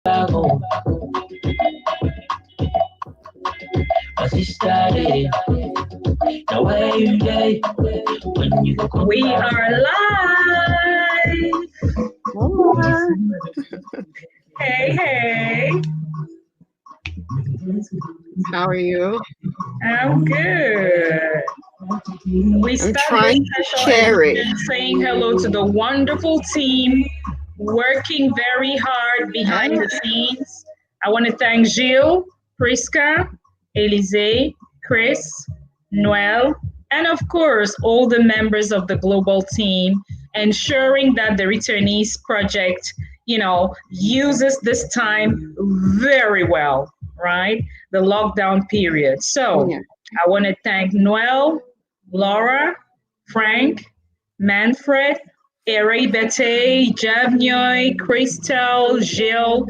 We are live. Hey, hey. How are you? I'm good. We I'm start this trying to special share it. edition saying hello to the wonderful team working very hard behind the scenes. I want to thank Gilles, Priska, Elise, Chris, Noel, and of course, all the members of the global team, ensuring that the Returnees Project, uses this time very well, right? The lockdown period. So Yeah. I want to thank Noel, Laura, Frank, Manfred, Bete, Javnioy, Christel, Gilles,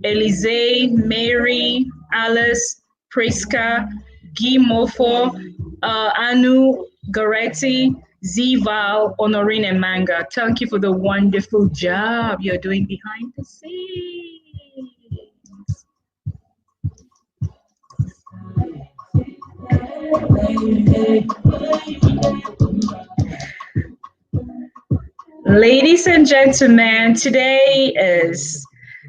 Elise, Mary, Alice, Priska, Guy Mofo, Anu, Goretti, Zival, Honorine, and Manga. Thank you for the wonderful job you're doing behind the scenes. Ladies and gentlemen, today is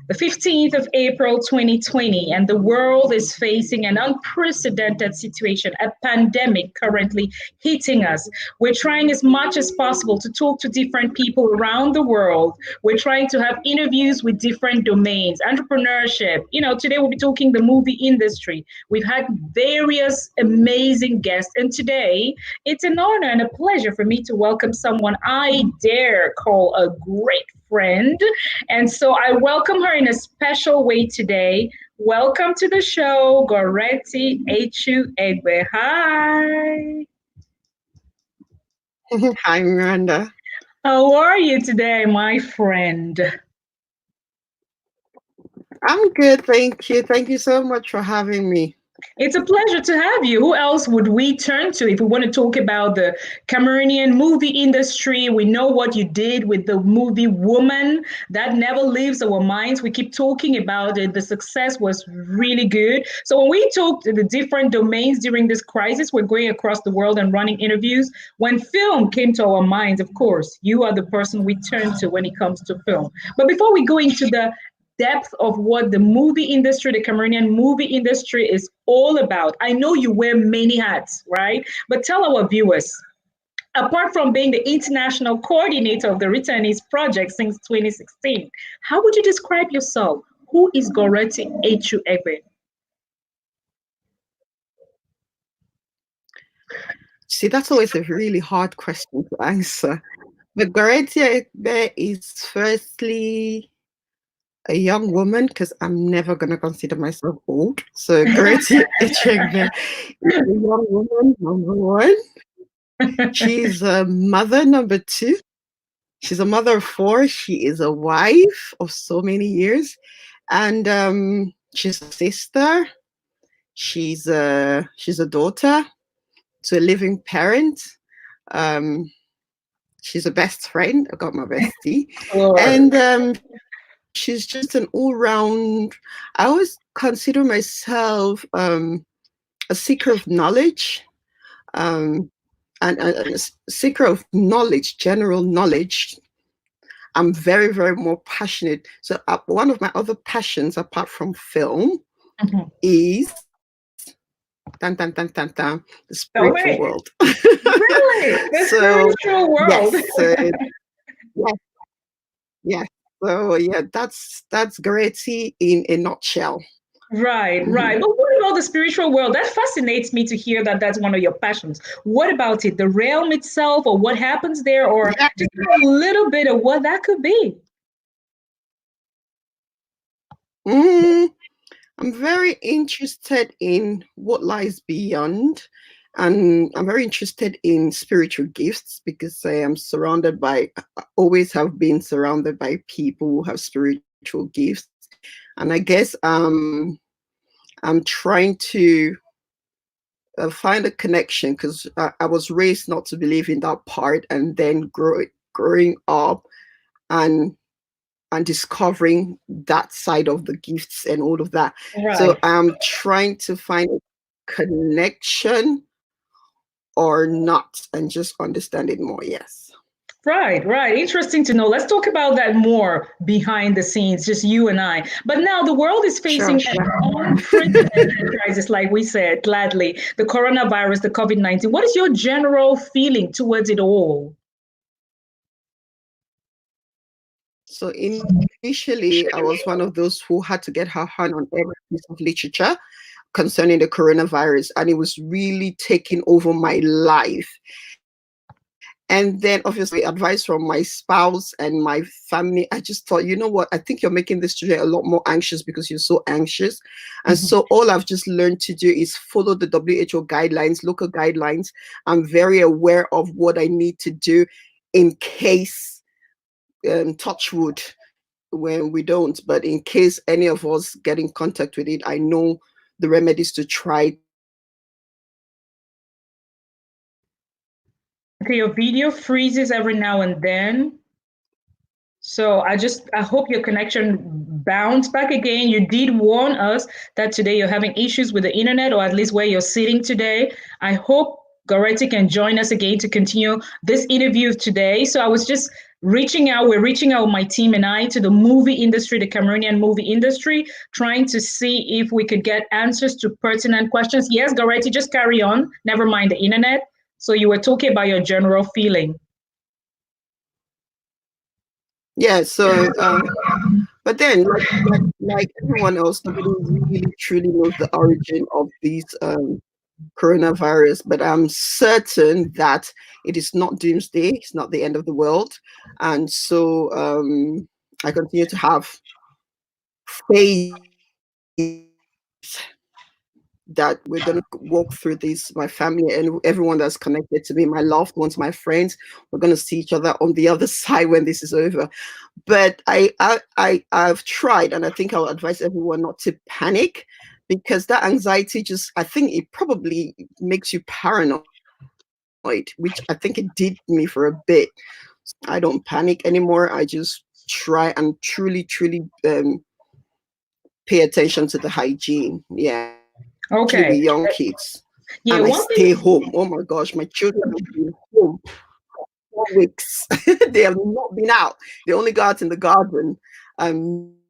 the 15th of April 2020, and the world is facing an unprecedented situation, a pandemic currently hitting us. We're trying as much as possible to talk to different people around the world. We're trying to have interviews with different domains, entrepreneurship. Today we'll be talking the movie industry. We've had various amazing guests, and today it's an honor and a pleasure for me to welcome someone I dare call a great friend. And so I welcome her in a special way today. Welcome to the show, Goretti Etchu-Egbe. Hi. Hi, Miranda. How are you today, my friend? I'm good, thank you. Thank you so much for having me. It's a pleasure to have you. Who else would we turn to if we want to talk about the Cameroonian movie industry? We know what you did with the movie Woman. That never leaves our minds. We keep talking about it. The success was really good. So when we talk to the different domains during this crisis, we're going across the world and running interviews. When film came to our minds, of course, you are the person we turn to when it comes to film. But before we go into the depth of what the movie industry, the Cameroonian movie industry is all about. I know you wear many hats, right? But tell our viewers, apart from being the international coordinator of the Returnees Project since 2016, how would you describe yourself? Who is Goretti Etchu-Egbe? See, that's always a really hard question to answer. But Goretti Etchu-Egbe is firstly a young woman, because I'm never going to consider myself old. So Goretti Etchu-Egbe is a young woman, number one. She's a mother, number two. She's a mother of four. She is a wife of so many years. And she's a sister. She's a daughter to a living parent. She's a best friend. I got my bestie. And she's just an all-round. I always consider myself a seeker of knowledge, and a seeker of knowledge, general knowledge. I'm very, very more passionate. So one of my other passions, apart from film, is the spiritual world. Really? The spiritual world. Yes, yes. So yeah, that's Goretti in a nutshell. Right, right. But what about the spiritual world? That fascinates me to hear that that's one of your passions. What about it? The realm itself, or what happens there, or just a little bit of what that could be? I'm very interested in what lies beyond. And I'm very interested in spiritual gifts, because I always have been surrounded by people who have spiritual gifts. And I guess I'm trying to find a connection, because I was raised not to believe in that part, and then growing up and and discovering that side of the gifts and all of that. Right. So I'm trying to find a connection or not and just understand it more. Yes. Right, right. Interesting to know. Let's talk about that more behind the scenes, just you and I. But now the world is Sure, facing an sure. unprecedented crisis, like we said, gladly. The coronavirus, the COVID-19. What is your general feeling towards it all? So initially, I was one of those who had to get her hand on every piece of literature concerning the coronavirus, and it was really taking over my life. And then obviously advice from my spouse and my family, I just thought, you know what, I think you're making this children a lot more anxious because you're so anxious. And so all I've just learned to do is follow the WHO guidelines, local guidelines. I'm very aware of what I need to do in case, touch wood, when we don't, but in case any of us get in contact with it, I know the remedies to try. Okay, your video freezes every now and then. So I hope your connection bounced back again. You did warn us that today you're having issues with the internet, or at least where you're sitting today. I hope Goretti can join us again to continue this interview today. So I was just we're reaching out, my team and I, to the movie industry, the Cameroonian movie industry, trying to see if we could get answers to pertinent questions. Yes, Goretti, just carry on. Never mind the internet. So you were talking about your general feeling. Yeah, so but then like everyone else, nobody really truly knows the origin of these coronavirus, but I'm certain that it is not doomsday, it's not the end of the world. And so I continue to have faith that we're going to walk through this, my family and everyone that's connected to me, my loved ones, my friends. We're going to see each other on the other side when this is over. But I've tried, and I think I'll advise everyone not to panic, because that anxiety just, I think it probably makes you paranoid, which I think it did me for a bit. I don't panic anymore. I just try and truly pay attention to the hygiene. Yeah. With Okay. young kids. Yeah, And I one stay thing. home. Oh my gosh, my children have been home for 4 weeks. They have not been out. They only go out in the garden.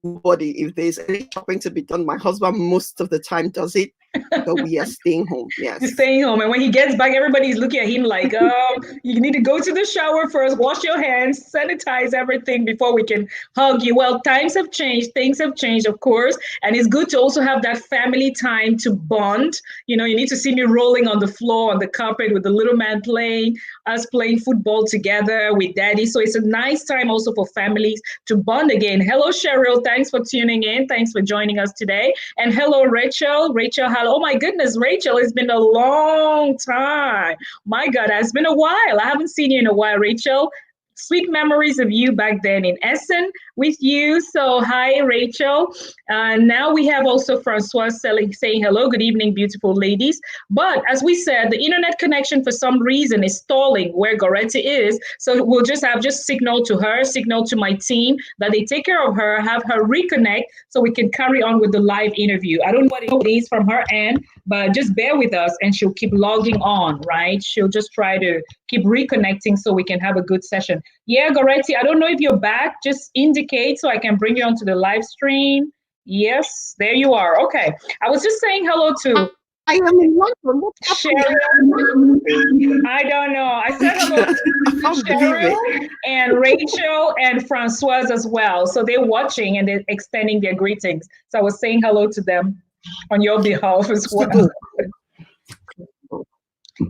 Nobody, if there's any shopping to be done, my husband most of the time does it, but we are staying home. Yes. He's staying home. And when he gets back, everybody's looking at him like, you need to go to the shower first, wash your hands, sanitize everything before we can hug you. Well, times have changed. Things have changed, of course. And it's good to also have that family time to bond. You know, you need to see me rolling on the floor, on the carpet with the little man playing, us playing football together with daddy. So it's a nice time also for families to bond again. Hello, Cheryl. Thanks for tuning in. Thanks for joining us today. And hello, Rachel. Rachel, hello. Oh, my goodness, Rachel, it's been a long time. My God, it's been a while. I haven't seen you in a while, Rachel. Sweet memories of you back then in Essen with you. So hi, Rachel. Now we have also Francois saying hello, good evening, beautiful ladies. But as we said, the internet connection for some reason is stalling where Goretti is. So we'll just have signal to her, signal to my team that they take care of her, have her reconnect so we can carry on with the live interview. I don't know what it is from her end, but just bear with us and she'll keep logging on, right? She'll just try to keep reconnecting so we can have a good session. Yeah, Goretti, I don't know if you're back. Just indicate so I can bring you onto the live stream. Yes, there you are. Okay. I was just saying hello to I am in London. What's Cheryl. I don't know. I said hello to Cheryl and Rachel and Francoise as well. So they're watching and they're extending their greetings. So I was saying hello to them on your behalf as well.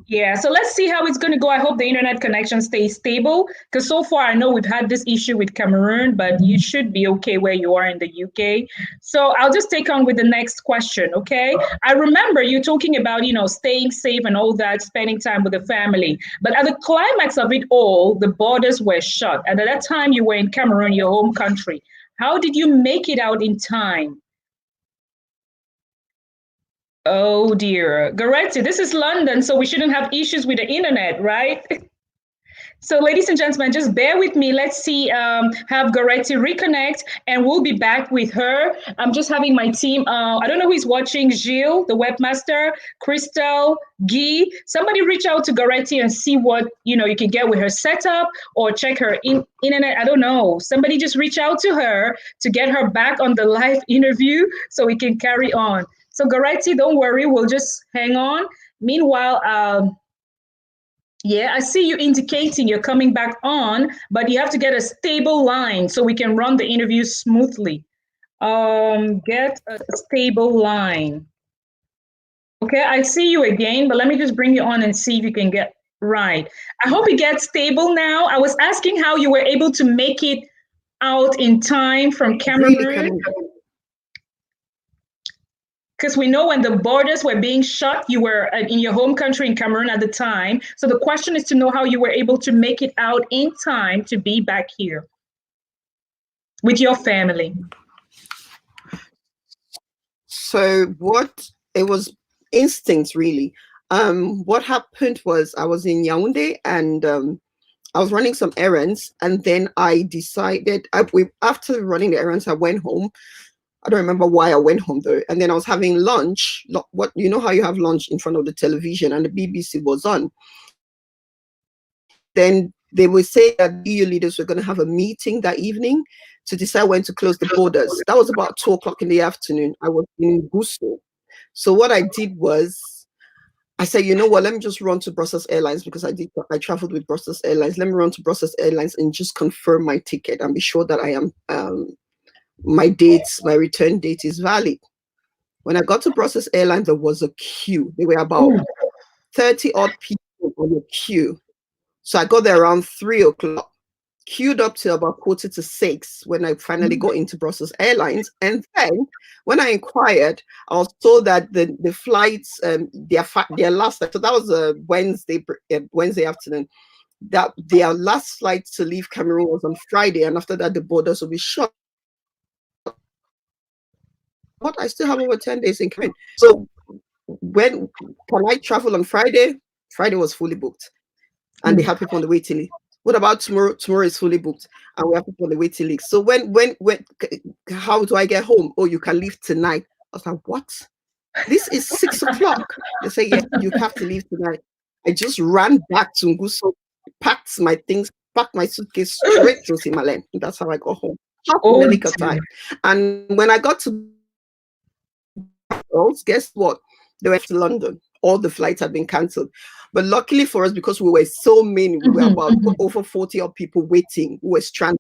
Yeah, so let's see how it's going to go. I hope the internet connection stays stable because so far I know we've had this issue with Cameroon, but you should be okay where you are in the UK. So I'll just take on with the next question, okay? I remember you talking about, staying safe and all that, spending time with the family. But at the climax of it all, the borders were shut. And at that time you were in Cameroon, your home country. How did you make it out in time? Oh dear. Goretti, this is London, so we shouldn't have issues with the internet, right? So, ladies and gentlemen, just bear with me. Let's see, have Goretti reconnect, and we'll be back with her. I'm just having my team. I don't know who is watching. Gilles, the webmaster, Crystal, Guy. Somebody reach out to Goretti and see what you can get with her setup, or check her internet. I don't know. Somebody just reach out to her to get her back on the live interview so we can carry on. So, Goretti, don't worry. We'll just hang on. Meanwhile, yeah, I see you indicating you're coming back on, but you have to get a stable line so we can run the interview smoothly. Get a stable line. Okay, I see you again, but let me just bring you on and see if you can get right. I hope you get stable now. I was asking how you were able to make it out in time from Cameroon. Really Because we know when the borders were being shut, you were in your home country in Cameroon at the time. So the question is to know how you were able to make it out in time to be back here with your family. So it was instinct, really. What happened was I was in Yaoundé, and I was running some errands, and then I decided, after running the errands, I went home. I don't remember why I went home though. And then I was having lunch. What, you know how you have lunch in front of the television, and the BBC was on. Then they would say that EU leaders were going to have a meeting that evening to decide when to close the borders. That was about 2 o'clock in the afternoon. I was in Gusau. So what I did was, I said, you know what, let me just run to Brussels Airlines, because I traveled with Brussels Airlines. Let me run to Brussels Airlines and just confirm my ticket and be sure that I am my return date is valid. When I got to Brussels Airlines, there was a queue. There were about 30 odd people on the queue. So I got there around 3 o'clock, queued up till about 5:45 when I finally got into Brussels Airlines. And then when I inquired, I was told that the flights, their last, so that was a Wednesday afternoon, that their last flight to leave Cameroon was on Friday, and after that the borders will be shut. But I still have over 10 days in Cameroon. So when can I travel on Friday? Friday was fully booked, and they have people on the waiting list. What about tomorrow? Tomorrow is fully booked, and we have people on the waiting list. So when, how do I get home? Oh, you can leave tonight. I was like, what? This is 6 o'clock. They say, yeah, you have to leave tonight. I just ran back to Nguso, packed my things, packed my suitcase straight to Simalen. That's how I got home. Oh, time. And when I got to guess what? They went to London. All the flights had been cancelled. But luckily for us, because we were so many, we were about over 40 odd people waiting who were stranded.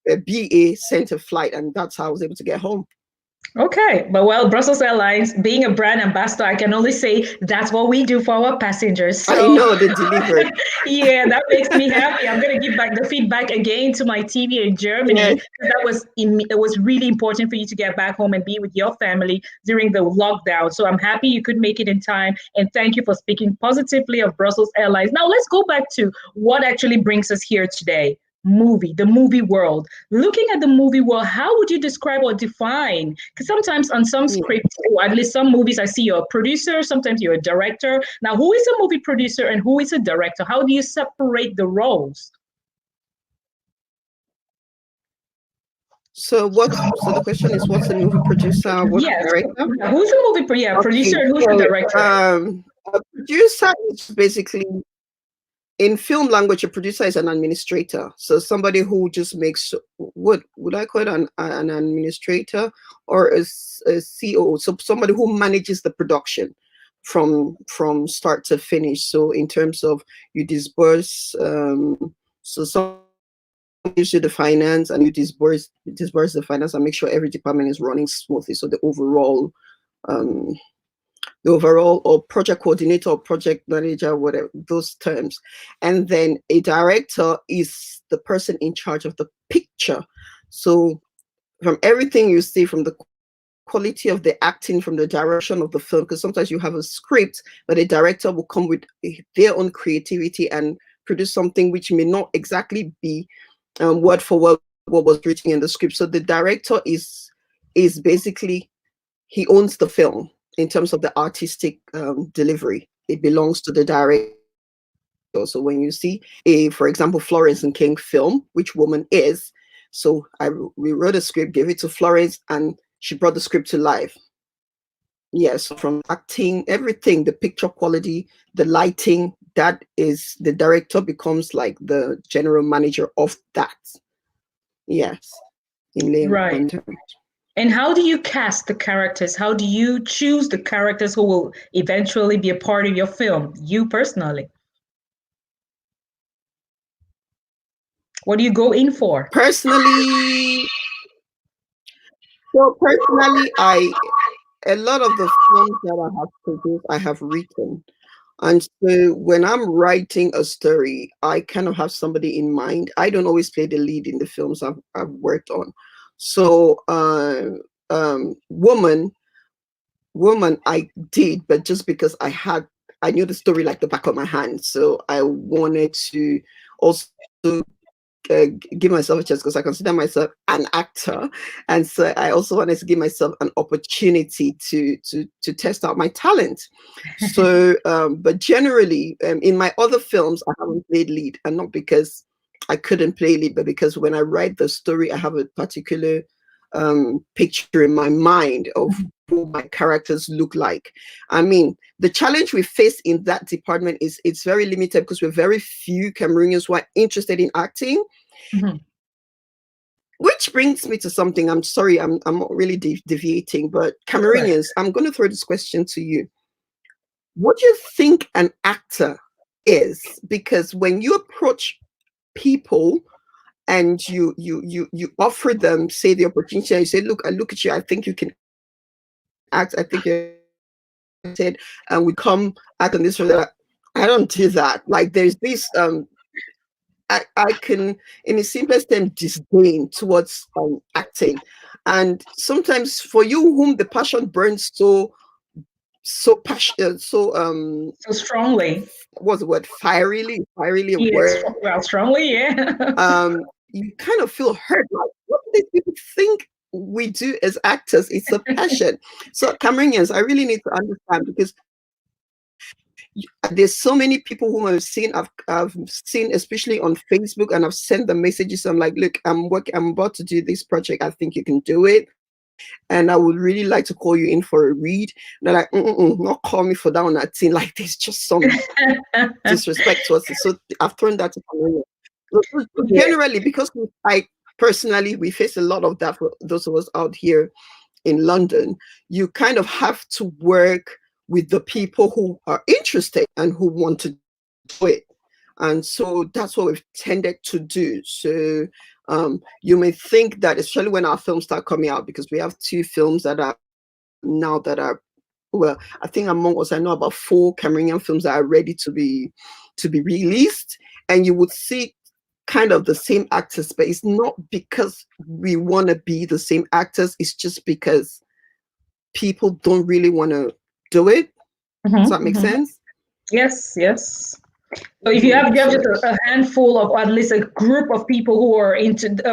The BA sent a flight, and that's how I was able to get home. Okay, but well, Brussels Airlines, being a brand ambassador, I can only say that's what we do for our passengers. So, I know they delivered. Yeah, that makes me happy. I'm going to give back the feedback again to my team here in Germany. Yeah. It was really important for you to get back home and be with your family during the lockdown. So I'm happy you could make it in time. And thank you for speaking positively of Brussels Airlines. Now let's go back to what actually brings us here today. The movie world. Looking at the movie world, how would you describe or define? Because sometimes on some scripts, or at least some movies, I see you're a producer, sometimes you're a director. Now, who is a movie producer and who is a director? How do you separate the roles? So the question is, what's a movie producer? What's a director? Yeah, who's a movie producer and who's a director? A producer is basically, in film language, a producer is an administrator. So somebody who just makes, what would I call it, an administrator or a COO? So somebody who manages the production from start to finish. So in terms of you disburse, so some gives you the finance, and you disburse the finance and make sure every department is running smoothly. So the overall or project coordinator or project manager, whatever those terms. And then a director is the person in charge of the picture. So from everything you see, from the quality of the acting, from the direction of the film, because sometimes you have a script, but a director will come with their own creativity and produce something which may not exactly be word for word what was written in the script. So the director is basically, he owns the film in terms of the artistic delivery. It belongs to the director. director. So when you see for example, Florence and King film, which woman is, so we wrote a script, gave it to Florence, and she brought the script to life. Yes, so from acting, everything, the picture quality, the lighting, that is, the director becomes like the general manager of that. Yes, in layman terms. And how do you cast the characters? How do you choose the characters who will eventually be a part of your film, you personally? What do you go in for? Personally, a lot of the films that I have produced, I have written. And so when I'm writing a story, I kind of have somebody in mind. I don't always play the lead in the films I've worked on. So Woman, I did, but just because I knew the story like the back of my hand. So I wanted to also give myself a chance, because I consider myself an actor, and so I also wanted to give myself an opportunity to test out my talent. So but generally in my other films I haven't played lead, and not because I couldn't play lead, but because when I write the story I have a particular picture in my mind of who my characters look like. I mean, the challenge we face in that department is it's very limited, because we're very few Cameroonians who are interested in acting. Which brings me to something. I'm sorry, I'm not really deviating, but Cameroonians, I'm going to throw this question to you. What do you think an actor is? Because when you approach people and you offer them, say, the opportunity, and you say, look, I look at you, I think you can act, I think you're talented, and we come act on this or that. I don't do that. Like, there's this I can, in the simplest term, disdain towards acting. And sometimes for you whom the passion burns so passionate, so strongly. What's the word? Firily a Yes, word. well, strongly, yeah. You kind of feel hurt. Like, what do these people think we do as actors? It's a passion. So Cameroonians, I really need to understand, because there's so many people whom I've seen, especially on Facebook, and I've sent them messages. I'm like, look, I'm about to do this project. I think you can do it, and I would really like to call you in for a read. And they're like, not call me for that on that thing. Like, there's just some disrespect to us. So I've thrown that to Cameroon. Generally, because we face a lot of that for those of us out here in London. You kind of have to work with the people who are interested and who want to do it. And so that's what we've tended to do. So you may think that, especially when our films start coming out, because we have 2 films that are now well, I think among us, I know about 4 Cameroonian films that are ready to be released, and you would see kind of the same actors, but it's not because we want to be the same actors. It's just because people don't really want to do it. Does that make sense? Yes. So if you have just a handful of, or at least a group of people who are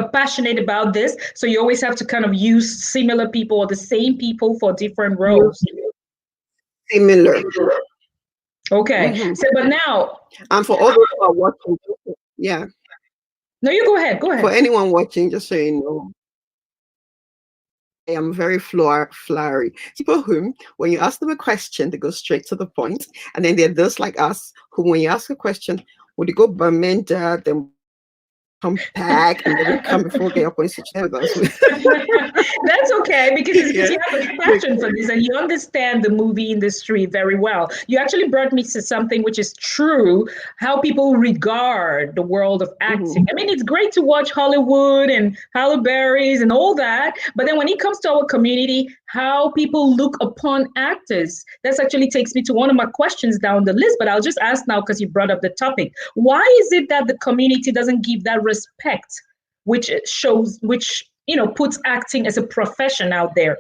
passionate about this, so you always have to kind of use similar people or the same people for different roles. Similar. Okay. So, but now, and for all those who are watching, yeah. No, you go ahead. For anyone watching, just so you know, I am very flowery. People whom, when you ask them a question, they go straight to the point. And then there are those like us who, when you ask a question, would you go Bamenda, then come back, and then we come before they up on each other. That's okay, because it's because you have a passion for this and you understand the movie industry very well. You actually brought me to something which is true, how people regard the world of acting. I mean, it's great to watch Hollywood and Halle Berry's and all that, but then when it comes to our community, how people look upon actors, that actually takes me to one of my questions down the list, but I'll just ask now because you brought up the topic. Why is it that the community doesn't give that respect, which puts acting as a profession out there?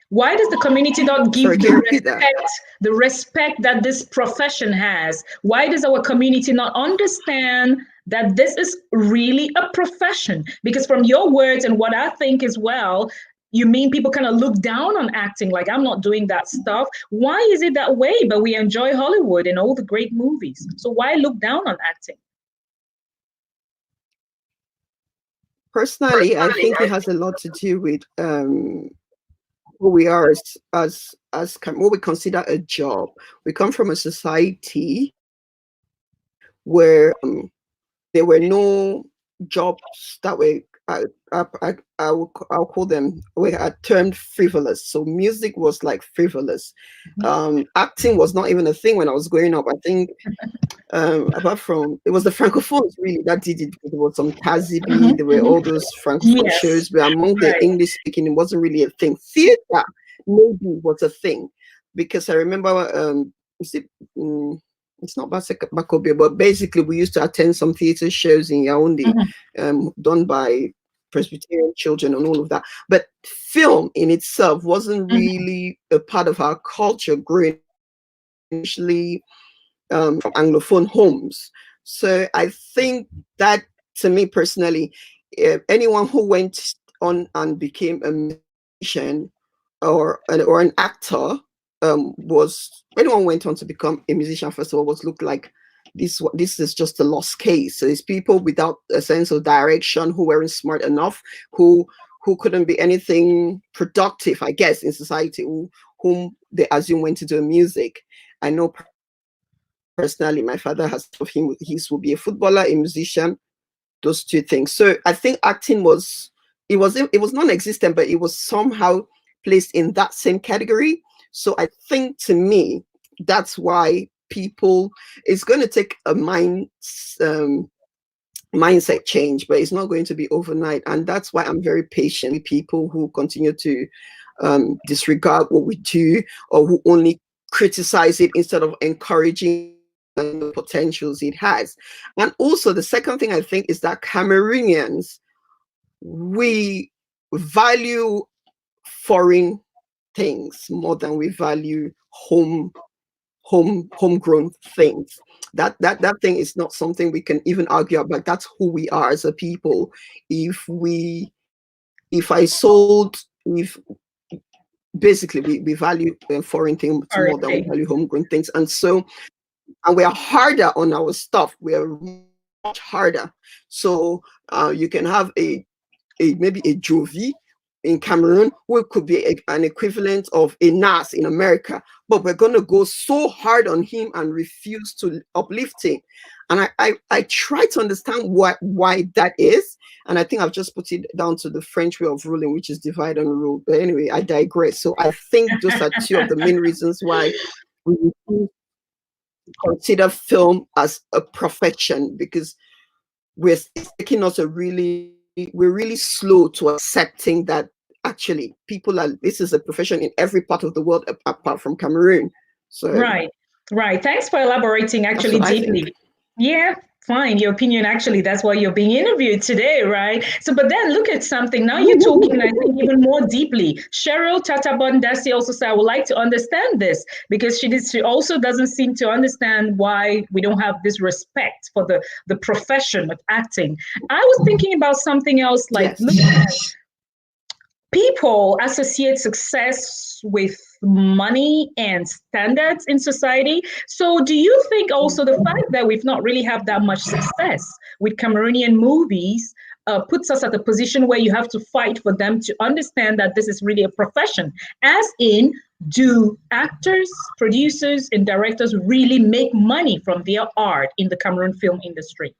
Why does the community not give the respect that this profession has? Why does our community not understand that this is really a profession? Because from your words and what I think as well, You mean people kind of look down on acting, like I'm not doing that stuff? Why is it that way? But we enjoy Hollywood and all the great movies. So why look down on acting? Personally, I think it has a lot to do with who we are as what we consider a job. We come from a society where there were no jobs that were I'll call them, were termed frivolous. So music was like frivolous. Acting was not even a thing when I was growing up. I think apart from, it was the francophones really that did it, because there was some Tazibi, there were all those francophone shows, but among the English speaking, it wasn't really a thing. Theater maybe was a thing, because I remember it's not Bakobia, but basically we used to attend some theater shows in Yaoundé, done by Presbyterian children and all of that. But film in itself wasn't really a part of our culture growing initially from Anglophone homes. So I think that, to me personally, anyone who went on and became a musician or an actor, anyone went on to become a musician, first of all, was looked like this is just a lost case. So it's people without a sense of direction, who weren't smart enough, who couldn't be anything productive, I guess, in society, whom they assume went to do music. I know personally, my father has told him he will be a footballer, a musician, those two things. So I think acting was non-existent, but it was somehow placed in that same category. So I think, to me, that's why it's going to take a mindset change, but it's not going to be overnight. And that's why I'm very patient with people who continue to disregard what we do, or who only criticize it instead of encouraging the potentials it has. And also, the second thing I think is that Cameroonians, we value foreign things more than we value homegrown things. That thing is not something we can even argue about. That's who we are as a people. Basically we value foreign things more than we value homegrown things. And we are harder on our stuff. We are much harder. So you can have maybe a Jovi in Cameroon, who could be an equivalent of a Nas in America, but we're going to go so hard on him and refuse to uplift him. And I try to understand why that is. And I think I've just put it down to the French way of ruling, which is divide and rule. But anyway, I digress. So I think those are two of the main reasons why we consider film as a profession, because we're taking us we're really slow to accepting that actually this is a profession in every part of the world apart from Cameroon. So right. Thanks for elaborating actually deeply. Yeah, fine. Your opinion, actually, that's why you're being interviewed today, right? So, but then look at something. Now you're talking, I think, even more deeply. Cheryl Tatabondasi also said, I would like to understand this, because she also doesn't seem to understand why we don't have this respect for the profession of acting. I was thinking about something else, like, look at people associate success with money and standards in society. So do you think also the fact that we've not really had that much success with Cameroonian movies puts us at a position where you have to fight for them to understand that this is really a profession? As in, do actors, producers, and directors really make money from their art in the Cameroon film industry?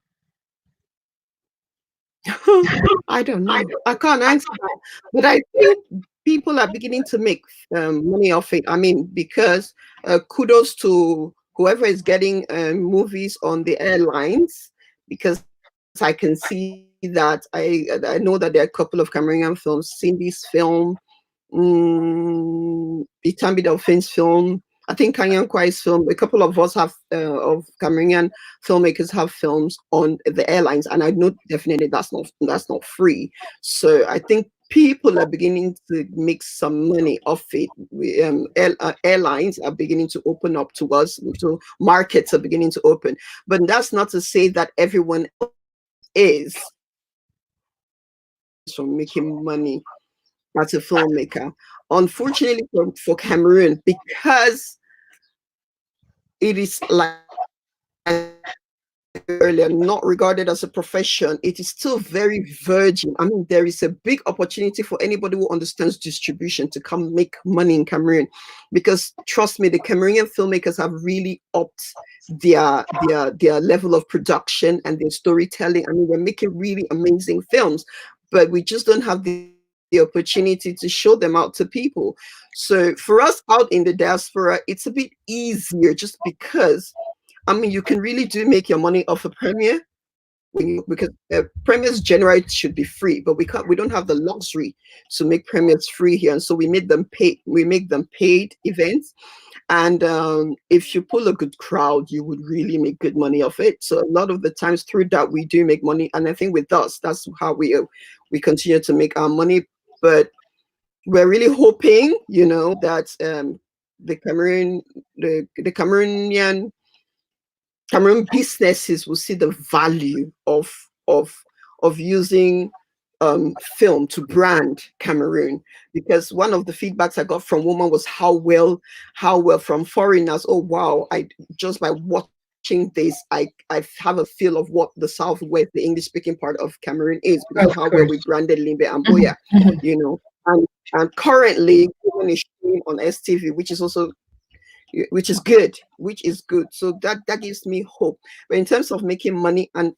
I don't know. I can't answer that. But I think people are beginning to make money off it. I mean, because kudos to whoever is getting movies on the airlines, because I can see that. I know that there are a couple of Cameroonian films, Cindy's film, Itambi Delphine's film, I think Kanyan Kwai's film, a couple of us have of Cameroonian filmmakers have films on the airlines, and I know definitely that's not free. So I think people are beginning to make some money off it. Airlines are beginning to open up to us, so markets are beginning to open. But that's not to say that everyone is from making money as a filmmaker. Unfortunately for Cameroon, because it is like earlier, not regarded as a profession, it is still very virgin. I mean, there is a big opportunity for anybody who understands distribution to come make money in Cameroon, because trust me, the Cameroonian filmmakers have really upped their level of production and their storytelling. I mean, we're making really amazing films, but we just don't have the opportunity to show them out to people. So for us out in the diaspora, it's a bit easier just because, I mean, you can really do make your money off a premiere because premieres generally should be free, but we don't have the luxury to make premieres free here, and so we make them paid events. And if you pull a good crowd, you would really make good money off it. So a lot of the times through that we do make money, and I think with us, that's how we continue to make our money. But we're really hoping, that the Cameroon businesses will see the value of using film to brand Cameroon, because one of the feedbacks I got from women was how well from foreigners. Oh wow! I just by watching this, I have a feel of what the Southwest, the English speaking part of Cameroon is, because of how well we branded Limbe and Boya, and currently women is showing on STV, which is good. So that gives me hope. But in terms of making money, and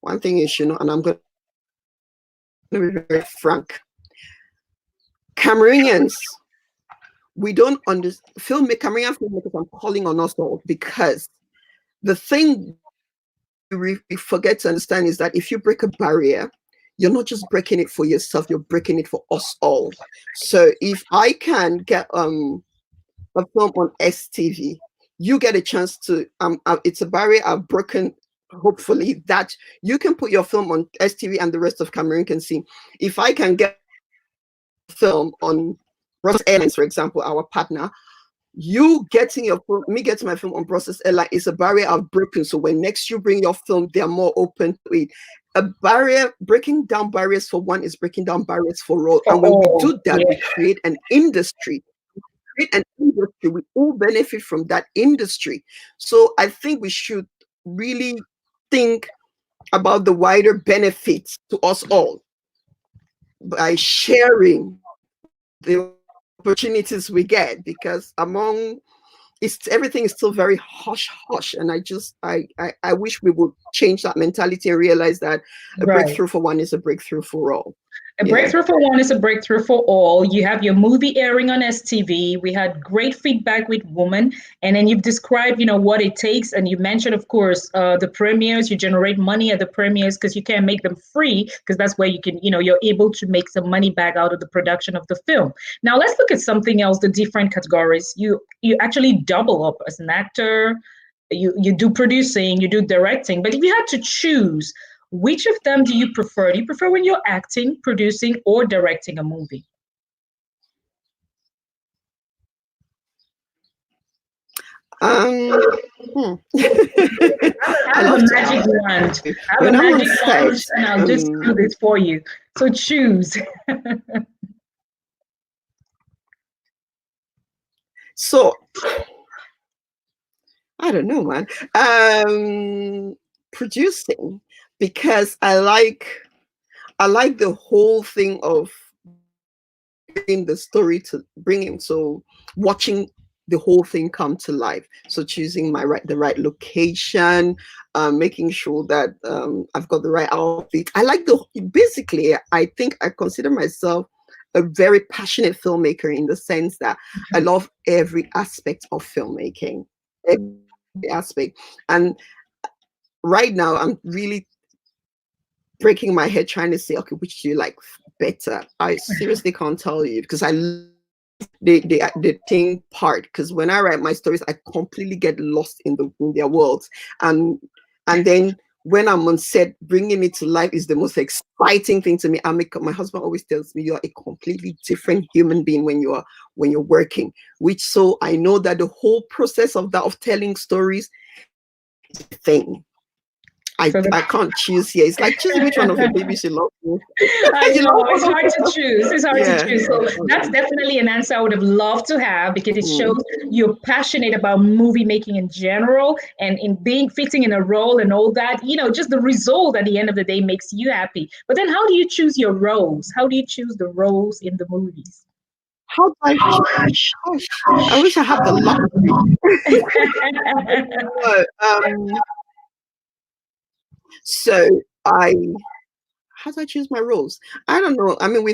one thing is, and I'm going to be very frank, Cameroonians, we don't understand Cameroonian filmmakers. I'm calling on us all, because the thing we forget to understand is that if you break a barrier, you're not just breaking it for yourself, you're breaking it for us all. So if I can get a film on STV, you get a chance to it's a barrier I've broken, hopefully, that you can put your film on STV and the rest of Cameroon can see. If I can get a film on Brussels Airlines, for example, our partner, me getting my film on Brussels Airlines is a barrier I've broken. So when next you bring your film, they're more open to it. Breaking down barriers for one is breaking down barriers for all. And when we do that, we create an industry. We all benefit from that industry. So I think we should really think about the wider benefits to us all by sharing the opportunities we get, because everything is still very hush hush, and I wish we would change that mentality and realize that a breakthrough for one is a breakthrough for all. A breakthrough for one is a breakthrough for all. You have your movie airing on STV. We had great feedback with Woman. And then you've described, what it takes. And you mentioned, of course, the premieres. You generate money at the premieres because you can't make them free, because that's where you can, you're able to make some money back out of the production of the film. Now, let's look at something else, the different categories. You actually double up as an actor. You do producing, you do directing. But if you had to choose, which of them do you prefer? Do you prefer when you're acting, producing, or directing a movie? I have a magic wand. I have a magic wand, and I'll just do this for you. So choose. So I don't know, man. Producing, because I like the whole thing of bringing the story to so watching the whole thing come to life. So choosing the right location, making sure that I've got the right outfit. Basically, I think I consider myself a very passionate filmmaker, in the sense that I love every aspect of filmmaking, every aspect. And right now, I'm really breaking my head trying to say, okay, which do you like better? I seriously can't tell you, because I love the thing part. Because when I write my stories, I completely get lost in their worlds, and then when I'm on set, bringing it to life is the most exciting thing to me. My husband always tells me, you're a completely different human being when you're working. So I know that the whole process of telling stories is a thing. I can't choose here. It's like choosing which one of your babies you love. I know, it's hard to choose. It's hard to choose. So that's yeah. definitely an answer I would have loved to have, because it shows Mm. you're passionate about movie making in general and in being fitting in a role and all that. Just the result at the end of the day makes you happy. But then how do you choose your roles? How do you choose the roles in the movies? How do I gosh, I wish I had the luxury. But, so how do I choose my roles? I don't know. I mean,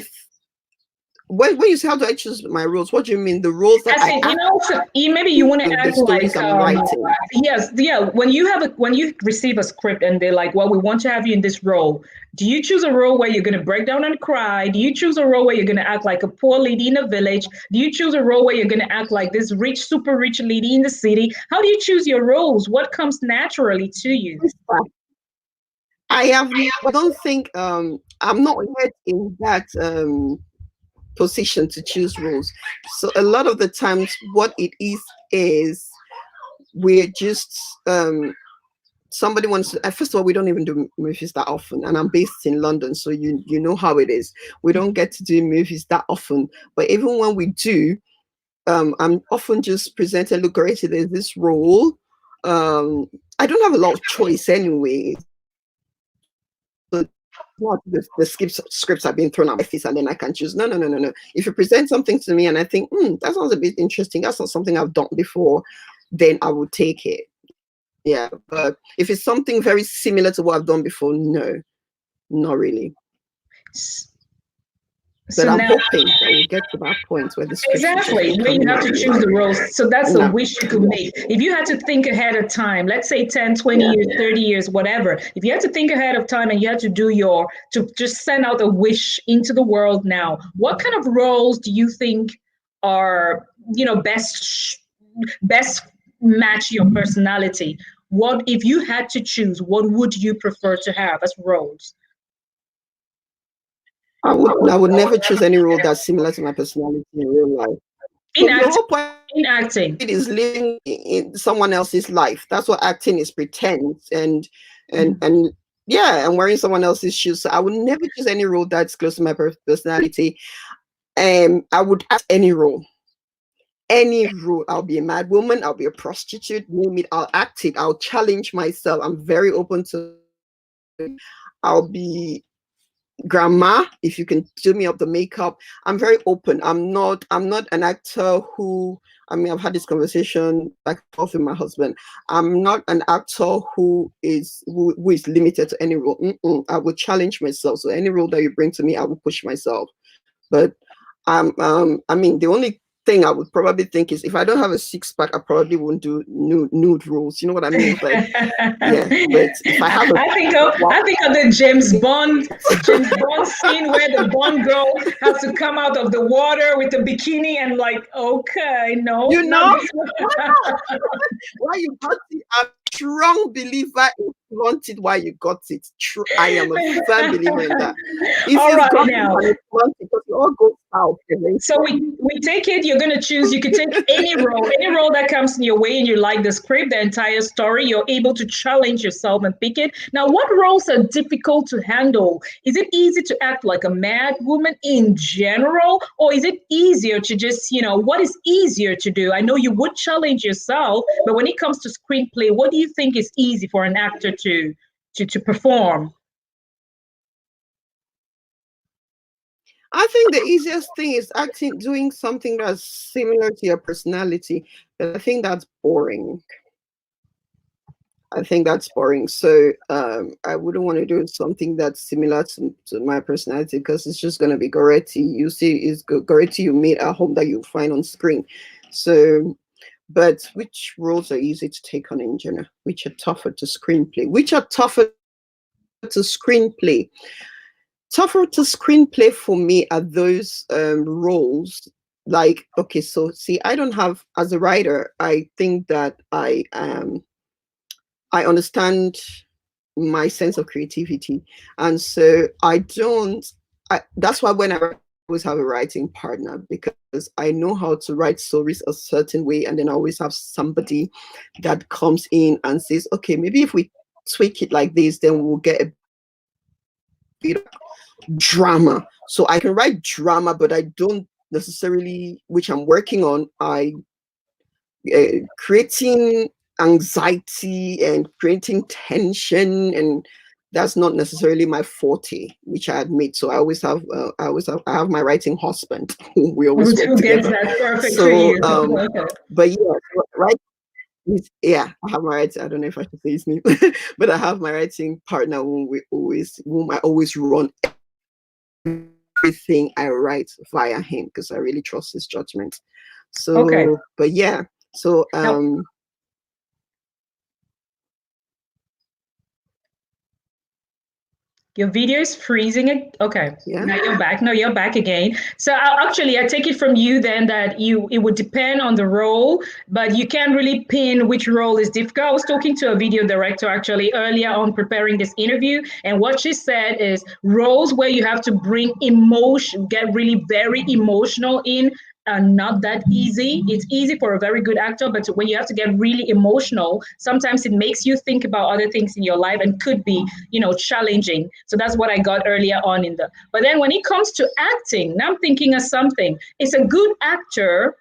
when you say how do I choose my roles, what do you mean? The roles that I act, so maybe you want to the act stories like I'm writing. yes, yeah. When you receive a script and they're like, "Well, we want to have you in this role," do you choose a role where you're going to break down and cry? Do you choose a role where you're going to act like a poor lady in a village? Do you choose a role where you're going to act like this rich, super rich lady in the city? How do you choose your roles? What comes naturally to you? I don't think I'm not yet in that position to choose roles. So a lot of the times what it is we're just somebody wants to, first of all, we don't even do movies that often, and I'm based in London, so you know how it is. We don't get to do movies that often, but even when we do, I'm often just presented, look, Goretti, there's this role. I don't have a lot of choice anyway. Not the scripts are being thrown at my face and then I can choose. No. If you present something to me and I think, that sounds a bit interesting, that's not something I've done before, then I will take it. Yeah, but if it's something very similar to what I've done before, no, not really. But I'm hoping that we'll get to that point where the scripts exactly where you have to choose the roles. So that's a wish you could make. If you had to think ahead of time, let's say 10, 20 years, 30 years, whatever, if you had to think ahead of time and you had to to just send out a wish into the world now, what kind of roles do you think are, best match your personality? What, if you had to choose, what would you prefer to have as roles? I would never choose any role that's similar to my personality in real life. In acting. It is living in someone else's life. That's what acting is, pretend and wearing someone else's shoes. So I would never choose any role that's close to my personality. I would act any role. Any role. I'll be a mad woman, I'll be a prostitute, name it, I'll act it, I'll challenge myself. I'm very open to it. I'll be grandma if you can do me up the makeup. I'm very open. I'm not an actor who, I mean, I've had this conversation back and forth with my husband. I'm not an actor who is limited to any role. I will challenge myself. So any role that you bring to me, I will push myself. But I mean, the only thing I would probably think is if I don't have a six-pack, I probably won't do nude roles. You know what I mean? But yeah, but if I have I think of the James Bond scene where the Bond girl has to come out of the water with the bikini and like, okay, no. You know? Why you got it? I'm a strong believer in flaunt it while you got it. True, I am a firm believer in that. If all right, got now. it, because it all goes out. So we take it, you're going to choose, you could take any role that comes in your way and you like the script, the entire story, you're able to challenge yourself and pick it. Now, what roles are difficult to handle? Is it easy to act like a mad woman in general? Or is it easier to just, what is easier to do? I know you would challenge yourself, but when it comes to screenplay, what do you think is easy for an actor to perform? I think the easiest thing is doing something that's similar to your personality. But I think that's boring. So I wouldn't want to do something that's similar to my personality because it's just going to be Goretti. You see, it's Goretti you made at home that you find on screen. So, but which roles are easy to take on in general? Which are tougher to screenplay? Tougher to screenplay for me are those roles like, okay, so see, I don't have, as a writer, I think that I understand my sense of creativity, and so that's why when I always have a writing partner, because I know how to write stories a certain way, and then I always have somebody that comes in and says, okay, maybe if we tweak it like this, then we'll get a bit of drama. So I can write drama, but I don't necessarily, which I'm working on, creating anxiety and creating tension, and that's not necessarily my forte, which I admit. So I have my writing husband who we always work Who gets together. that perfect for So you? Okay. but yeah, right. Yeah, I have my writing. I don't know if I should say his name, but I have my writing partner whom I always run everything I write via him, because I really trust his judgment. Okay. So, but yeah, so Now, your video is freezing it. Okay. yeah. Now you're back. No, you're back again. So actually, I take it from you then that it would depend on the role, but you can't really pin which role is difficult. I was talking to a video director actually earlier on preparing this interview, and what she said is roles where you have to bring emotion, get really very emotional in, are not that easy. It's easy for a very good actor, but when you have to get really emotional, sometimes it makes you think about other things in your life and could be, challenging. So that's what I got earlier on in the. But then when it comes to acting, now I'm thinking of something. Is a good actor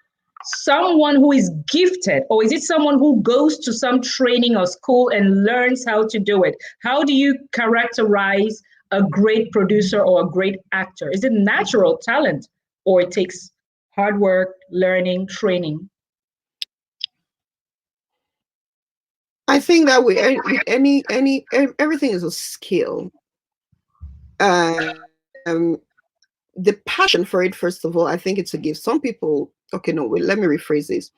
someone who is gifted, or is it someone who goes to some training or school and learns how to do it? How do you characterize a great producer or a great actor? Is it natural talent, or it takes hard work, learning, training? I think that with everything is a skill. Um, the passion for it, first of all, I think it's a gift. Some people, okay, no, wait, let me rephrase this.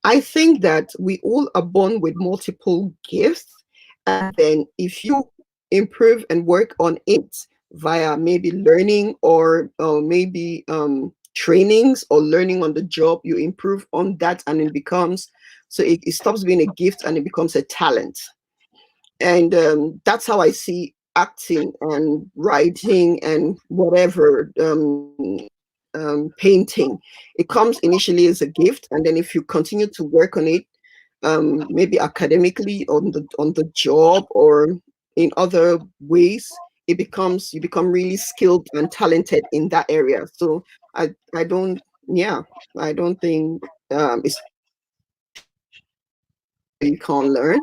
I think that we all are born with multiple gifts, and then if you improve and work on it via maybe learning or maybe trainings or learning on the job, you improve on that, and it becomes, so it stops being a gift and it becomes a talent. And that's how I see acting and writing and whatever, painting. It comes initially as a gift, and then if you continue to work on it, maybe academically on the job or in other ways, you become really skilled and talented in that area. So I don't, yeah, I don't think it's you can't learn.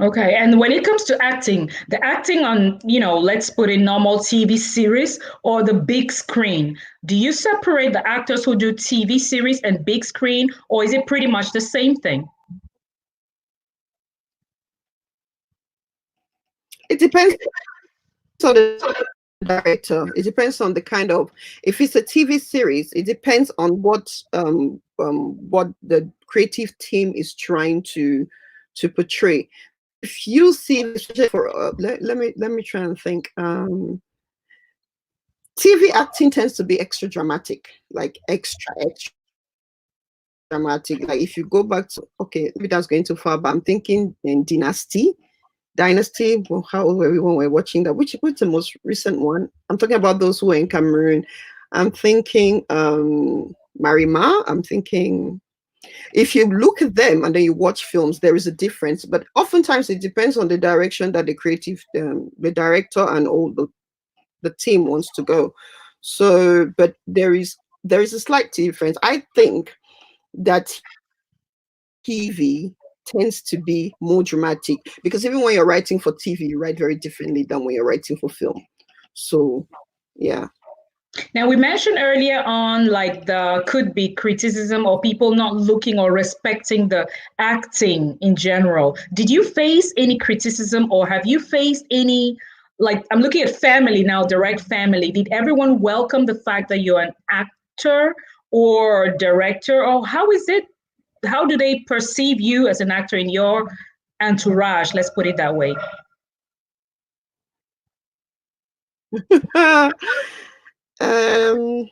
Okay, and when it comes to acting, the acting on, let's put in normal TV series or the big screen, do you separate the actors who do TV series and big screen, or is it pretty much the same thing? It depends on the director. It depends on the kind of, if it's a TV series, it depends on what the creative team is trying to portray. If you see, especially for let me try and think. TV acting tends to be extra dramatic, like extra dramatic. Like if you go back to, okay, maybe that's going too far, but I'm thinking in Dynasty, well, how old were we when we were watching that? What's the most recent one? I'm talking about those who were in Cameroon. I'm thinking Marima. I'm thinking, if you look at them and then you watch films, there is a difference. But oftentimes it depends on the direction that the director and all the team wants to go. So, but there is a slight difference. I think that TV tends to be more dramatic, because even when you're writing for TV, you write very differently than when you're writing for film. So, yeah. Now, we mentioned earlier on, like, the could be criticism or people not looking or respecting the acting in general. Did you face any criticism, or have you faced any, like, I'm looking at family now, direct family. Did everyone welcome the fact that you're an actor or director, or how is it? How do they perceive you as an actor in your entourage? Let's put it that way. um,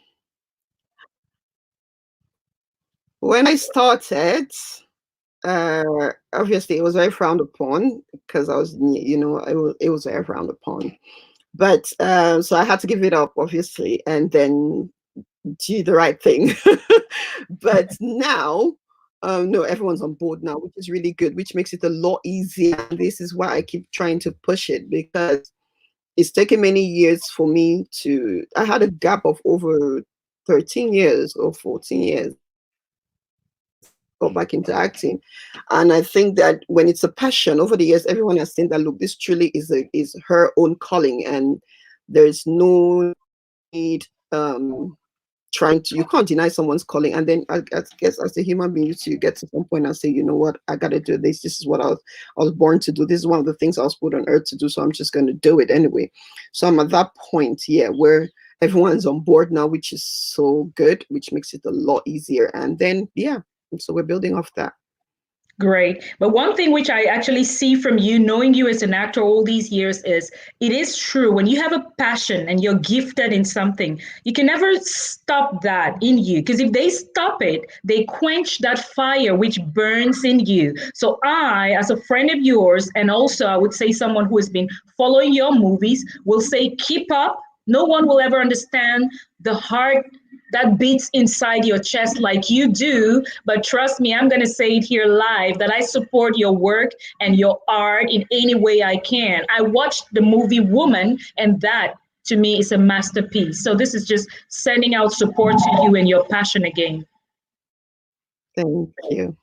when I started, obviously it was very frowned upon, because I was, it was very frowned upon. But so I had to give it up, obviously, and then do the right thing. But now, No, everyone's on board now, which is really good, which makes it a lot easier. And this is why I keep trying to push it, because it's taken many years for me to. I had a gap of over 13 years or 14 years. Go back into acting, and I think that when it's a passion, over the years, everyone has seen that. Look, this truly is her own calling, and there's no need trying to, you can't deny someone's calling. And then I guess as a human being, you get to some point and say, you know what, I gotta do this. This is what I was born to do. This is one of the things I was put on earth to do. So I'm just gonna do it anyway. So I'm at that point, yeah, where everyone's on board now, which is so good, which makes it a lot easier. And then yeah, so we're building off that. Great. But one thing which I actually see from you, knowing you as an actor all these years, is it is true when you have a passion and you're gifted in something, you can never stop that in you. Because if they stop it, they quench that fire which burns in you. So I, as a friend of yours, and also I would say someone who has been following your movies, will say, keep up. No one will ever understand the heart that beats inside your chest like you do. But trust me, I'm going to say it here live that I support your work and your art in any way I can. I watched the movie Woman, and that to me is a masterpiece. So this is just sending out support to you and your passion again. Thank you.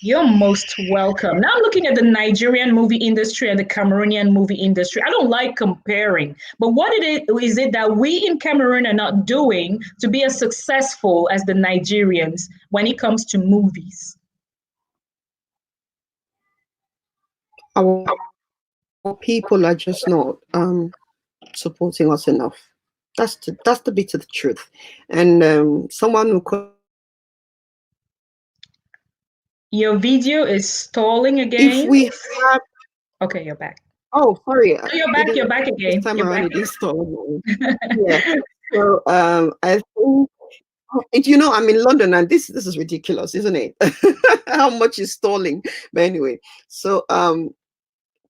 You're most welcome. Now I'm looking at the Nigerian movie industry and the Cameroonian movie industry. I don't like comparing, but what is it that we in Cameroon are not doing to be as successful as the Nigerians when it comes to movies? Our people are just not supporting us enough. That's the bit of the truth. And someone who could. Your video is stalling again. If we have, okay, you're back. Oh, sorry. No, you're back. You're back again. This time you're around, back. it is stalling. Yeah. So I think, you know, I'm in London, and this is ridiculous, isn't it? How much is stalling? But anyway, so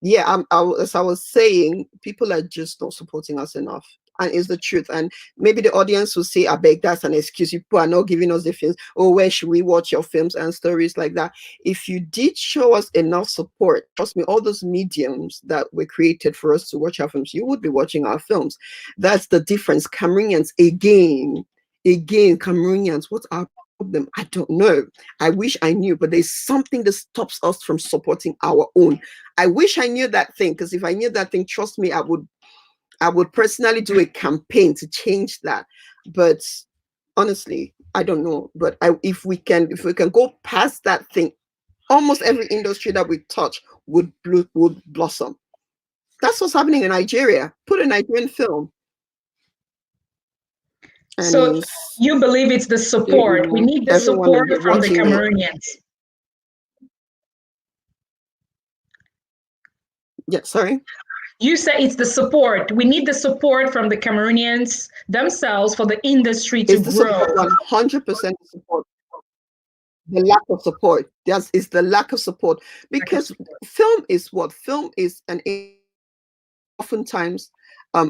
yeah, as I was saying, people are just not supporting us enough. And it's the truth. And maybe the audience will say, I beg, that's an excuse. People are not giving us the films. Oh, where should we watch your films and stories like that? If you did show us enough support, trust me, all those mediums that were created for us to watch our films, you would be watching our films. That's the difference. Cameroonians, again, Cameroonians, what's our problem? I don't know. I wish I knew, but there's something that stops us from supporting our own. I wish I knew that thing, because if I knew that thing, trust me, I would personally do a campaign to change that. But honestly, I don't know. But if we can go past that thing, almost every industry that we touch would blossom. That's what's happening in Nigeria. Put a Nigerian film. So you believe it's the support. We need the support from the Cameroonians. Yeah, sorry. You say it's the support. We need the support from the Cameroonians themselves for the industry to grow. 100% support. The lack of support. Is the lack of support, because film is what? Film is oftentimes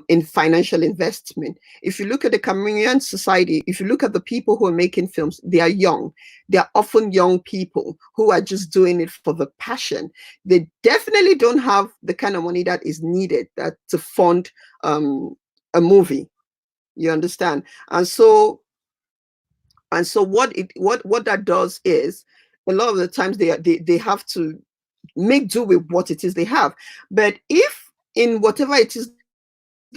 in financial investment. If you look at the Cameroonian society, if you look at the people who are making films, they are young. They are often young people who are just doing it for the passion. They definitely don't have the kind of money that is needed to fund a movie. You understand? And so what that does is, a lot of the times they have to make do with what it is they have. But if in whatever it is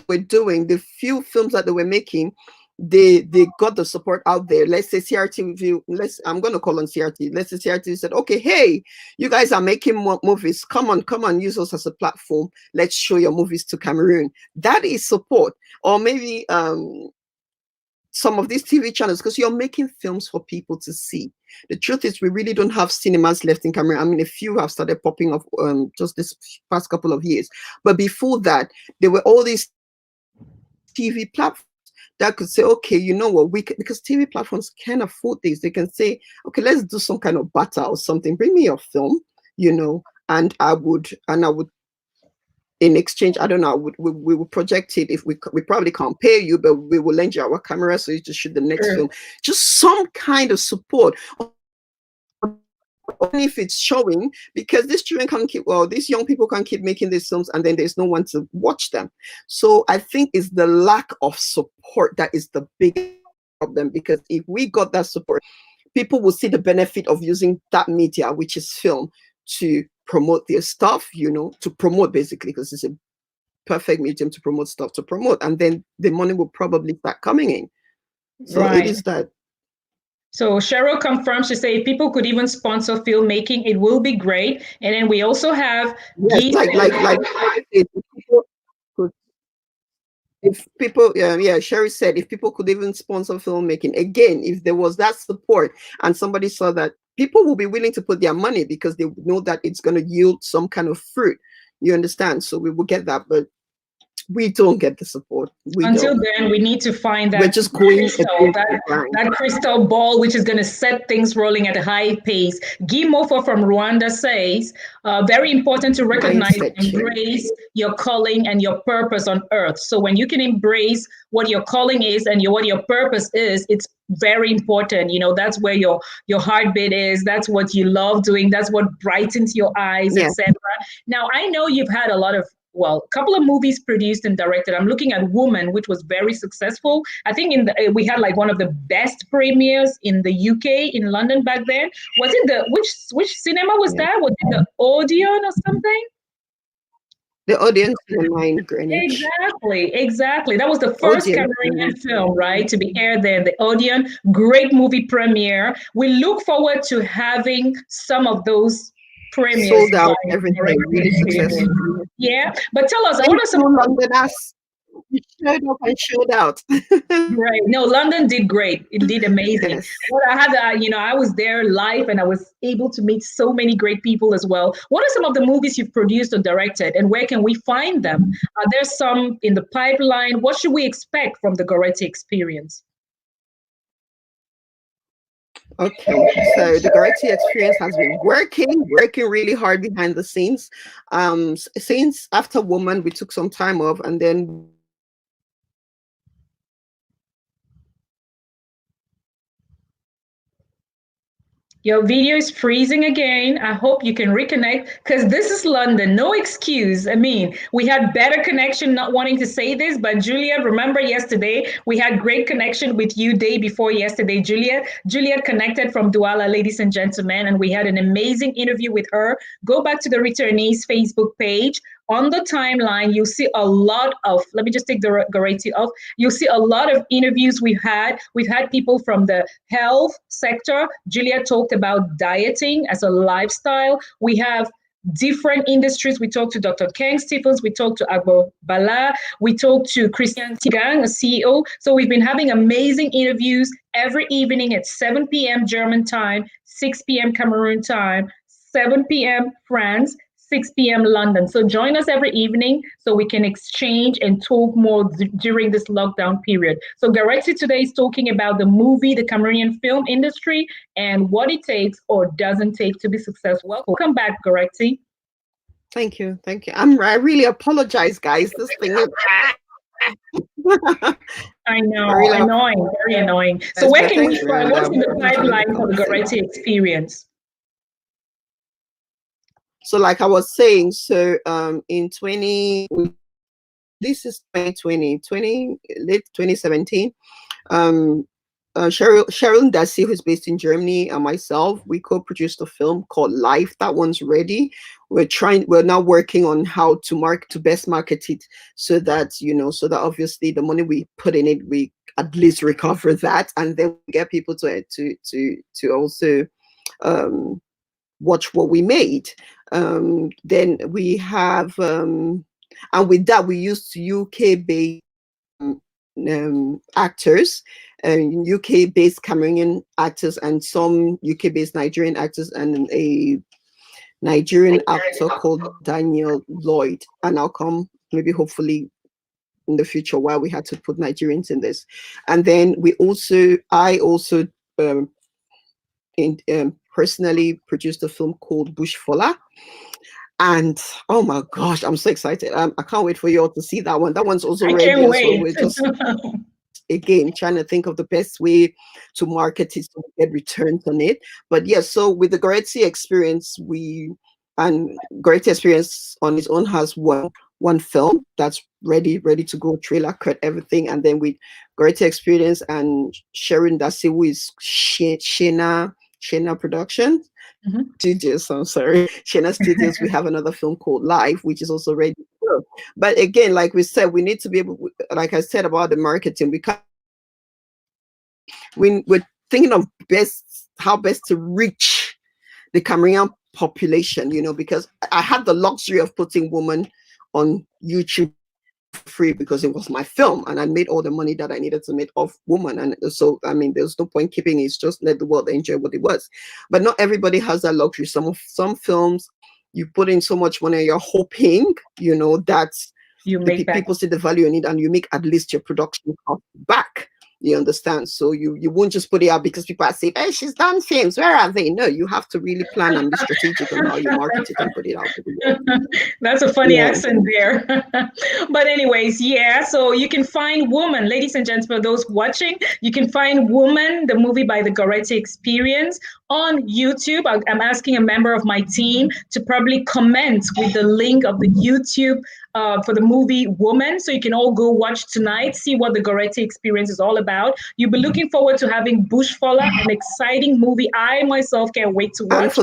we're doing, the few films that they were making, they got the support out there. Let's say CRT, I'm going to call on CRT. Let's say CRT said, okay, hey, you guys are making more movies. Come on, use us as a platform. Let's show your movies to Cameroon. That is support. Or maybe some of these TV channels, because you're making films for people to see. The truth is, we really don't have cinemas left in Cameroon. I mean, a few have started popping up just this past couple of years. But before that, there were all these TV platforms that could say, okay, you know what, because TV platforms can afford this. They can say, okay, let's do some kind of barter or something. Bring me your film, you know, and I would in exchange, I don't know, we will project it. If we probably can't pay you, but we will lend you our camera so you just shoot the next film. Just some kind of support. only if it's showing, because these children can't keep, well, these young people can't keep making these films and then there's no one to watch them. So I think it's the lack of support that is the big problem, because if we got that support, people will see the benefit of using that media, which is film, to promote their stuff, to promote, basically, because it's a perfect medium to promote stuff, and then the money will probably start coming in. So Right. it is that. So Cheryl confirms, she says, if people could even sponsor filmmaking, it will be great. And then we also have Yes, if people, Sherry said, if people could even sponsor filmmaking, again, if there was that support and somebody saw that, people will be willing to put their money because they know that it's going to yield some kind of fruit. You understand? So we will get that, but we don't get the support. Until then, we need to find that we're just going that crystal ball, which is going to set things rolling at a high pace. Guy Mofo from Rwanda says, very important to recognize and embrace your calling and your purpose on earth. So when you can embrace what your calling is and what your purpose is, it's very important. That's where your heartbeat is. That's what you love doing. That's what brightens your eyes, etc. Now, I know you've had a couple of movies produced and directed. I'm looking at Woman, which was very successful. I think we had like one of the best premieres in the UK, in London back then. Was it which cinema was that? Was it the Odeon or something? The Odeon cinema in Greenwich. Exactly. That was the first Cameroonian film, right, to be aired there in the Odeon. Great movie premiere. We look forward to having some of those premieres. Sold out, everything, really successful. Yeah, but tell us, what are some Londoners? You showed up and showed out. Right. No, London did great. It did amazing. Yes. Well, I was there live and I was able to meet so many great people as well. What are some of the movies you've produced or directed, and where can we find them? Are there some in the pipeline? What should we expect from the Goretti experience? Okay, so the Goretti experience has been working really hard behind the scenes. Since after Woman, we took some time off, and then your video is freezing again. I hope you can reconnect, because this is London. No excuse. I mean, we had better connection, not wanting to say this, but Juliet, remember yesterday, we had great connection with you day before yesterday. Juliet connected from Douala, ladies and gentlemen, and we had an amazing interview with her. Go back to the Returnees Facebook page. On the timeline, you'll see a lot of, let me just take the Goretti off. You'll see a lot of interviews we've had. We've had people from the health sector. Julia talked about dieting as a lifestyle. We have different industries. We talked to Dr. Ken Stephens. We talked to Agbo Bala. We talked to Christian Tigang, a CEO. So we've been having amazing interviews every evening at 7 p.m. German time, 6 p.m. Cameroon time, 7 p.m. France, 6 p.m. London. So join us every evening so we can exchange and talk more during this lockdown period. So Goretti today is talking about the Cameroonian film industry, and what it takes or doesn't take to be successful. Welcome back, Goretti. Thank you. I really apologize, guys. This thing is... I know, annoying, very annoying. So where can we find, what's in the pipeline for the Goretti experience? So like I was saying, so in this is 2020, late 2017, Cheryl Dassi, who's based in Germany, and myself, we co-produced a film called Life. That one's ready. We're now working on how to best market it, so that obviously the money we put in it, we at least recover that, and then we get people to also watch what we made. Then we have, and with that, we used UK-based actors, UK-based Cameroonian actors, and some UK-based Nigerian actors, and a Nigerian actor called Daniel Lloyd. And I'll come maybe hopefully in the future why we had to put Nigerians in this. And then I also personally produced a film called Bush Fola. And oh my gosh, I'm so excited. I can't wait for you all to see that one. That one's also ready. I can't wait. We're just again trying to think of the best way to market it so we get returns on it. But yes, so with the Goretti experience, and Goretti experience on its own has one film that's ready to go, trailer cut, everything. And then with Goretti experience and Sharon Dasi, who is Shena Productions. Mm-hmm. Studios, I'm sorry, Shena Studios, we have another film called Live, which is also ready to go. But again, like we said, we need to be able, like I said about the marketing, we're thinking of how best to reach the Cameroonian population, because I had the luxury of putting Woman on YouTube free because it was my film and I made all the money that I needed to make off Woman. And so, I mean, there's no point keeping it. It's just let the world enjoy what it was. But not everybody has that luxury. Some films, you put in so much money, you're hoping, that people see the value in it and you make at least your production cost back. You understand? So you won't just put it out because people are saying, hey, she's done films. Where are they? No, you have to really plan and be strategic on how you market it and put it out to the world. That's a funny accent there. But anyways, yeah, so you can find Woman, ladies and gents, for those watching, you can find Woman, the movie by the Goretti Experience, on YouTube. I'm asking a member of my team to probably comment with the link of the YouTube for the movie Woman, so you can all go watch tonight, see what the Goretti Experience is all about. You'll be looking forward to having Bushfalla, an exciting movie I myself can't wait to watch.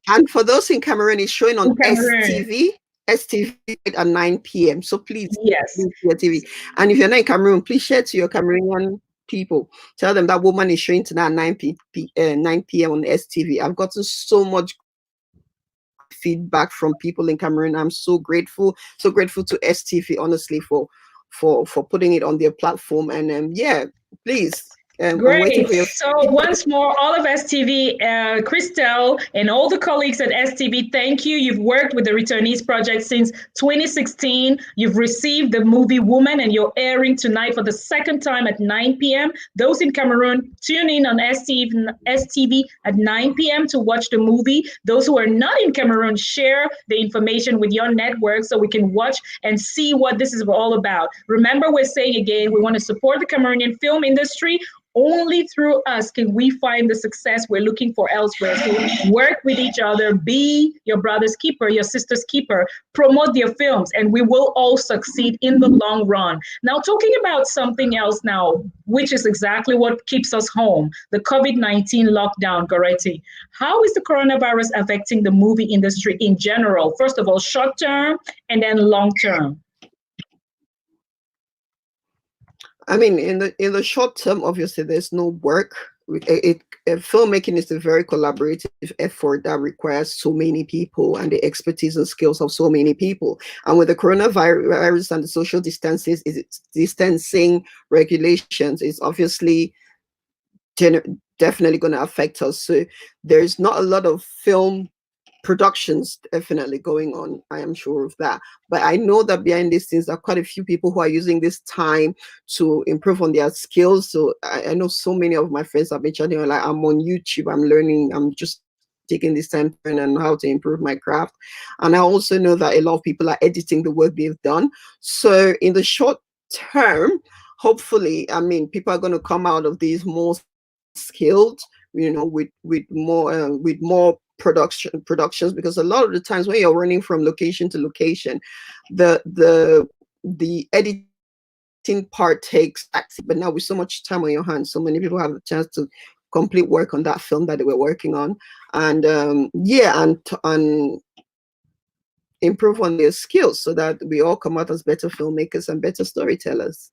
And for those in Cameroon, it's showing on STV at 9 p.m. So please, yes, your TV. And if you're not in Cameroon, please share to your Cameroonian people. Tell them that Woman is showing tonight at 9 p.m. on STV. I've gotten so much feedback from people in Cameroon. I'm so grateful to STV, honestly, for putting it on their platform. And yeah, please. Great. So once more, all of STV, Christelle, and all the colleagues at STV, thank you. You've worked with the Returnees Project since 2016. You've received the movie Woman, and you're airing tonight for the second time at 9 p.m. Those in Cameroon, tune in on STV at 9 p.m. to watch the movie. Those who are not in Cameroon, share the information with your network so we can watch and see what this is all about. Remember, we're saying again, we want to support the Cameroonian film industry. Only through us can we find the success we're looking for elsewhere. So work with each other, be your brother's keeper, your sister's keeper, promote their films, and we will all succeed in the long run. Now, talking about something else now, which is exactly what keeps us home, the COVID-19 lockdown, Goretti. How is the coronavirus affecting the movie industry in general? First of all, short term and then long term. I mean, in the short term, obviously, there's no work. Filmmaking is a very collaborative effort that requires so many people and the expertise and skills of so many people. And with the coronavirus and the social distancing regulations, it's obviously definitely going to affect us. So there's not a lot of film productions definitely going on. I am sure of that. But I know that behind these things, there are quite a few people who are using this time to improve on their skills. So I know so many of my friends have been chatting, like, I'm on YouTube, I'm learning, I'm just taking this time to learn and how to improve my craft. And I also know that a lot of people are editing the work they've done. So in the short term, hopefully, I mean, people are going to come out of these more skilled, with more productions, because a lot of the times when you're running from location to location, the editing part takes taxi. But now with so much time on your hands, so many people have a chance to complete work on that film that they were working on, and and improve on their skills so that we all come out as better filmmakers and better storytellers.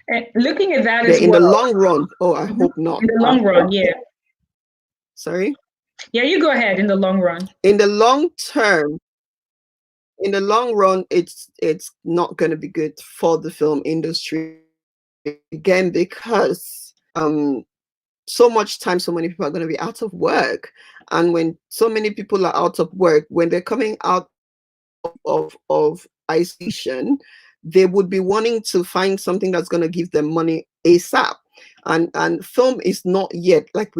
And looking at that as in well, the long run. Oh, I hope not. In the long run, yeah. Sorry? Yeah, you go ahead. In the long run. In the long term, in the long run, it's not going to be good for the film industry, again, because so much time, so many people are going to be out of work. And when so many people are out of work, when they're coming out of isolation, they would be wanting to find something that's going to give them money ASAP. And film is not yet, like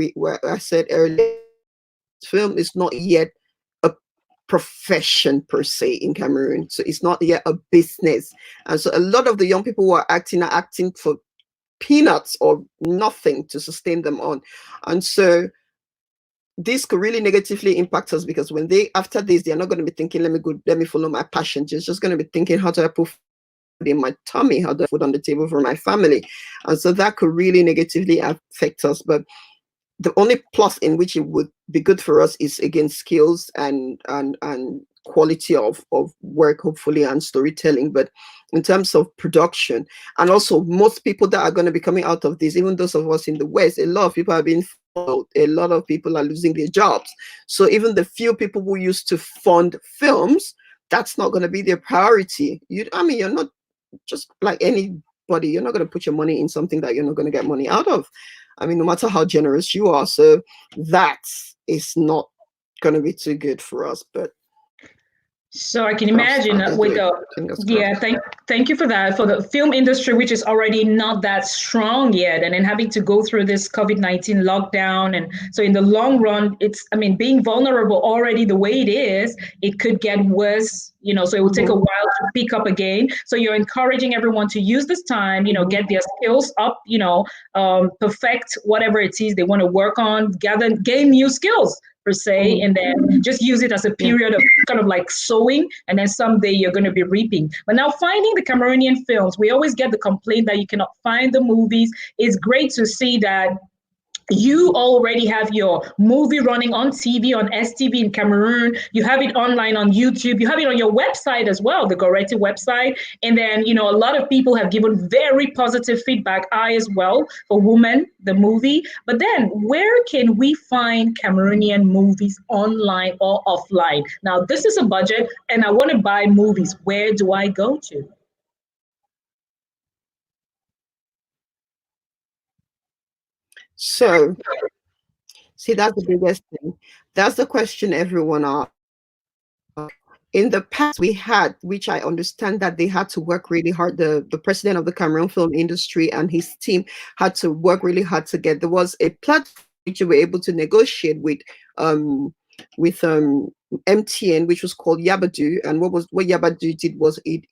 I said earlier, film is not yet profession per se in Cameroon. So it's not yet a business. And so a lot of the young people who are acting for peanuts or nothing to sustain them on. And so this could really negatively impact us, because when they, after this, they're not going to be thinking, let me follow my passion. They're just going to be thinking, how do I put food in my tummy? How do I put food on the table for my family? And so that could really negatively affect us. But the only plus in which it would be good for us is, again, skills and quality of work, hopefully, and storytelling. But in terms of production, and also most people that are going to be coming out of this, even those of us in the West, a lot of people are being followed, a lot of people are losing their jobs. So even the few people who used to fund films, that's not going to be their priority. You're not just like anybody, you're not going to put your money in something that you're not going to get money out of. I mean, no matter how generous you are. So that is not going to be too good for us. But so I can imagine with thank you for that, for the film industry, which is already not that strong yet, and then having to go through this COVID-19 lockdown. And so in the long run, being vulnerable already the way it is, it could get worse, so it will take a while to pick up again. So you're encouraging everyone to use this time, get their skills up, perfect whatever it is they want to work on, gain new skills per se, and then just use it as a period of kind of like sowing, and then someday you're going to be reaping. But now finding the Cameroonian films, we always get the complaint that you cannot find the movies. It's great to see that you already have your movie running on TV, on STV in Cameroon. You have it online on YouTube. You have it on your website as well, the Goretti website. And then, a lot of people have given very positive feedback. I as well, for Woman, the movie. But then where can we find Cameroonian movies, online or offline? Now, this is a budget and I want to buy movies. Where do I go to? So, see, that's the biggest thing. That's the question everyone asks. In the past, we had, which I understand that they had to work really hard. The president of the Cameroon film industry and his team had to work really hard to get. There was a platform which you were able to negotiate with MTN, which was called Yabadoo. And what Yabadoo did was it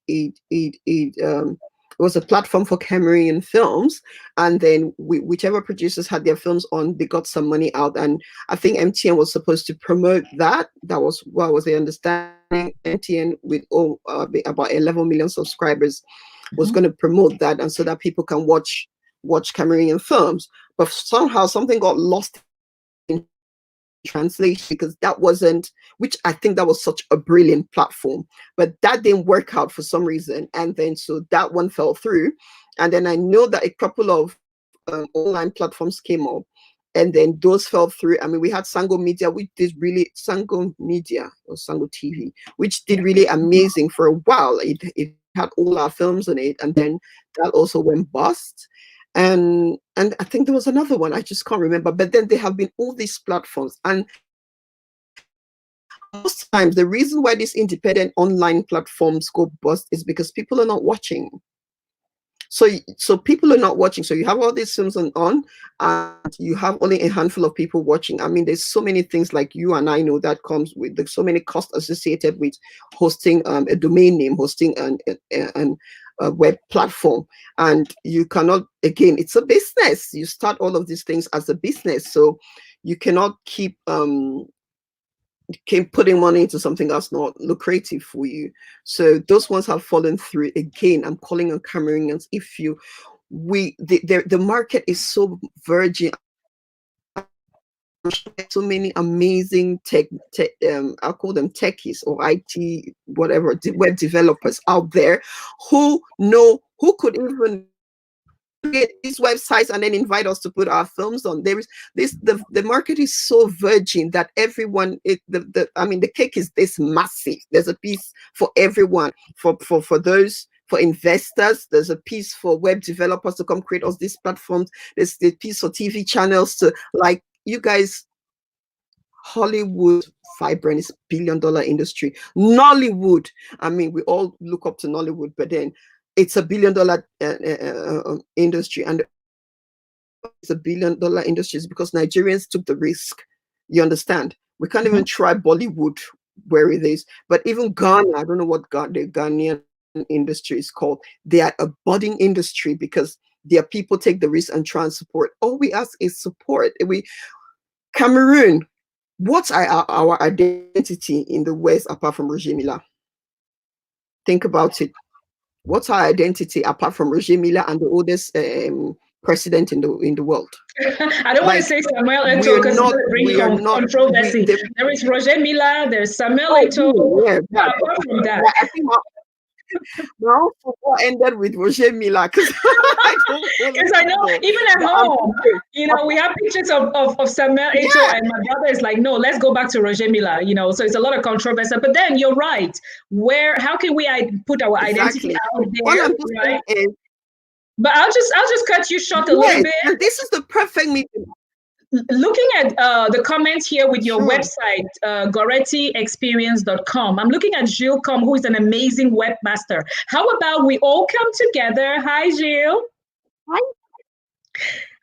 was a platform for Cameroonian films, and then whichever producers had their films on, they got some money out. And I think MTN was supposed to promote that. That was what was the understanding. MTN, with about 11 million subscribers, was going to promote that, and so that people can watch Cameroonian films. But somehow something got lost in translation, because that wasn't, which I think that was such a brilliant platform, but that didn't work out for some reason, and then so that one fell through. And then I know that a couple of online platforms came up, and then those fell through. I mean, we had Sango Media, which did really Sango Media or Sango TV, which did really amazing for a while. It had all our films on it, and then that also went bust. And I think there was another one, I just can't remember. But then there have been all these platforms, and most times the reason why these independent online platforms go bust is because people are not watching. So people are not watching. So you have all these films on, and you have only a handful of people watching. I mean, there's so many things, like you and I know, that comes with, there's so many costs associated with hosting a domain name, hosting a web platform, and you cannot, again, it's a business. You start all of these things as a business, so you cannot keep putting money into something that's not lucrative for you. So those ones have fallen through. Again, I'm calling on Cameroonians. The market is so virgin. So many amazing I'll call them techies or IT, whatever, web developers out there who could even get these websites and then invite us to put our films on. There is the market is so virgin that everyone, the cake is this massive. There's a piece for everyone, for those, for investors. There's a piece for web developers to come create us these platforms. There's the piece for TV channels to, like, you guys, Hollywood, vibrant, is $1 billion industry. Nollywood, I mean, we all look up to Nollywood, but then it's $1 billion industry, and it's $1 billion industry because Nigerians took the risk. You understand? We can't even try Bollywood where it is. But even Ghana, I don't know what the Ghanaian industry is called. They are a budding industry because their people take the risk and try and support. All we ask is support. Cameroon, what's our identity in the West apart from Roger Mila? Think about it. What's our identity apart from Roger Mila and the oldest president in the world? I don't want to say Samuel Eto'o because it's going to bring controversy. There is Roger Mila, there's Samuel Eto'o. Yeah, apart from that, I think my own football ended with Roger Mila because I know even at home, we have pictures of Samuel Eto'o, and my brother is like, no, let's go back to Roger Mila. So it's a lot of controversy. But then you're right. How can we put our identity out there? Right? But I'll just cut you short a little bit. And this is the perfect medium. Looking at the comments here with your website, GorettiExperience.com, I'm looking at Gilles Com, who is an amazing webmaster. How about we all come together? Hi, Gilles. Hi.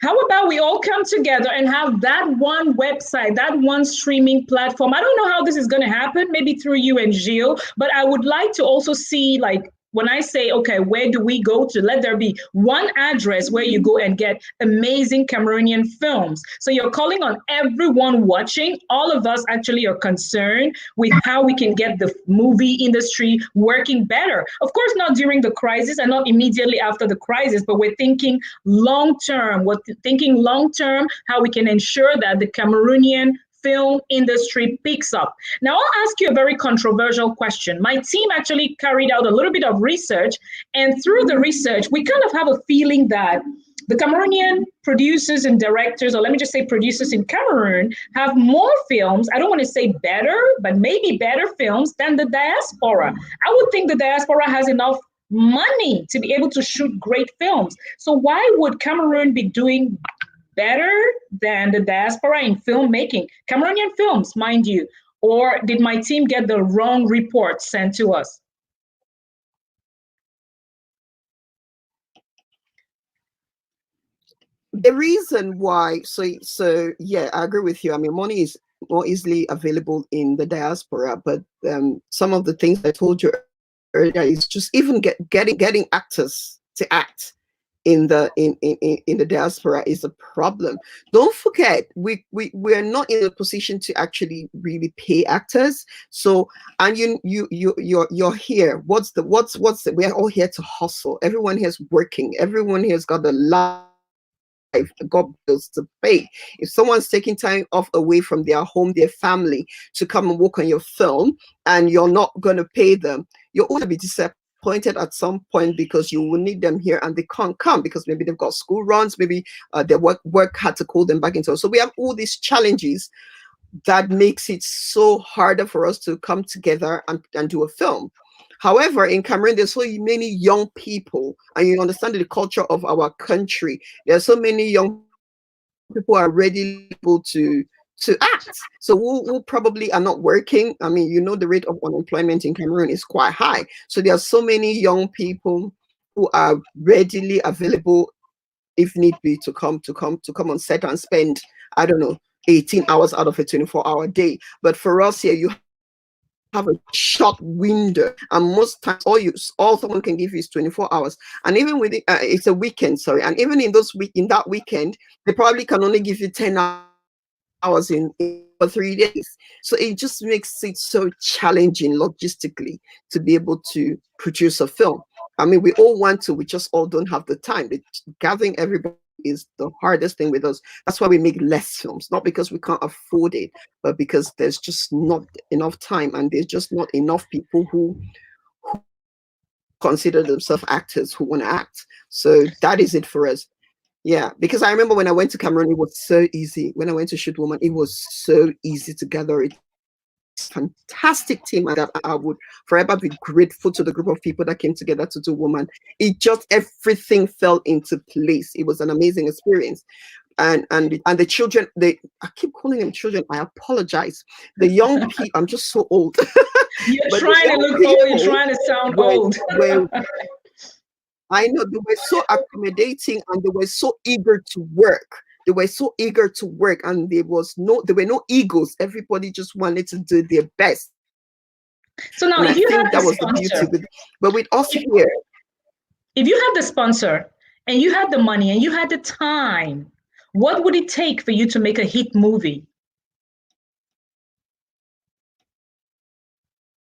How about we all come together and have that one website, that one streaming platform? I don't know how this is going to happen, maybe through you and Gilles, but I would like to also see, like, when I say, okay, where do we go to? Let there be one address where you go and get amazing Cameroonian films. So you're calling on everyone watching. All of us actually are concerned with how we can get the movie industry working better. Of course, not during the crisis and not immediately after the crisis, but we're thinking long-term. We're thinking long-term, how we can ensure that the Cameroonian film industry picks up. Now, I'll ask you a very controversial question. My team actually carried out a little bit of research, and through the research, we kind of have a feeling that the Cameroonian producers and directors, or let me just say producers in Cameroon, have more films, I don't want to say better, but maybe better films than the diaspora. I would think the diaspora has enough money to be able to shoot great films. So why would Cameroon be doing better than the diaspora in filmmaking? Cameroonian films, mind you. Or did my team get the wrong report sent to us? The reason why, so yeah, I agree with you. I mean, money is more easily available in the diaspora, but some of the things I told you earlier is just even getting actors to act in the diaspora is a problem. Don't forget, we're not in a position to actually really pay actors. So, and you're here. What's the we're all here to hustle. Everyone here is working. Everyone here has got a life. Got bills to pay. If someone's taking time off away from their home, their family, to come and work on your film, and you're not going to pay them, you're going to be disappointed at some point because you will need them here and they can't come because maybe they've got school runs, maybe their work had to call them back into. So we have all these challenges that makes it so harder for us to come together and do a film. However, in Cameroon, there's so many young people, and you understand the culture of our country. There are so many young people who are ready able to act. So who probably are not working. I mean, the rate of unemployment in Cameroon is quite high. So there are so many young people who are readily available, if need be, to come on set and spend, I don't know, 18 hours out of a 24-hour day. But for us here, you have a short window, and most times all someone can give you is 24 hours, and even with it's a weekend, sorry, and even in that weekend they probably can only give you 10 hours in for 3 days. So it just makes it so challenging logistically to be able to produce a film. I mean, we all want to, we just all don't have the time. Gathering everybody is the hardest thing with us. That's why we make less films, not because we can't afford it, but because there's just not enough time, and there's just not enough people who consider themselves actors who want to act. So that is it for us. Yeah, because I remember when I went to Cameroon, it was so easy. When I went to shoot Woman, it was so easy to gather it. Fantastic team, and that I would forever be grateful to the group of people that came together to do Woman. It just, everything fell into place. It was an amazing experience. And the children, I keep calling them children, I apologize. The young people, I'm just so old. You're trying to look old, you're trying to sound old. I know, they were so accommodating, and they were so eager to work. They were so eager to work, and there were no egos. Everybody just wanted to do their best. So now, And I if you had think the that was the beauty sponsor, with, but with us if, here, if you had the sponsor and you had the money and you had the time, what would it take for you to make a hit movie?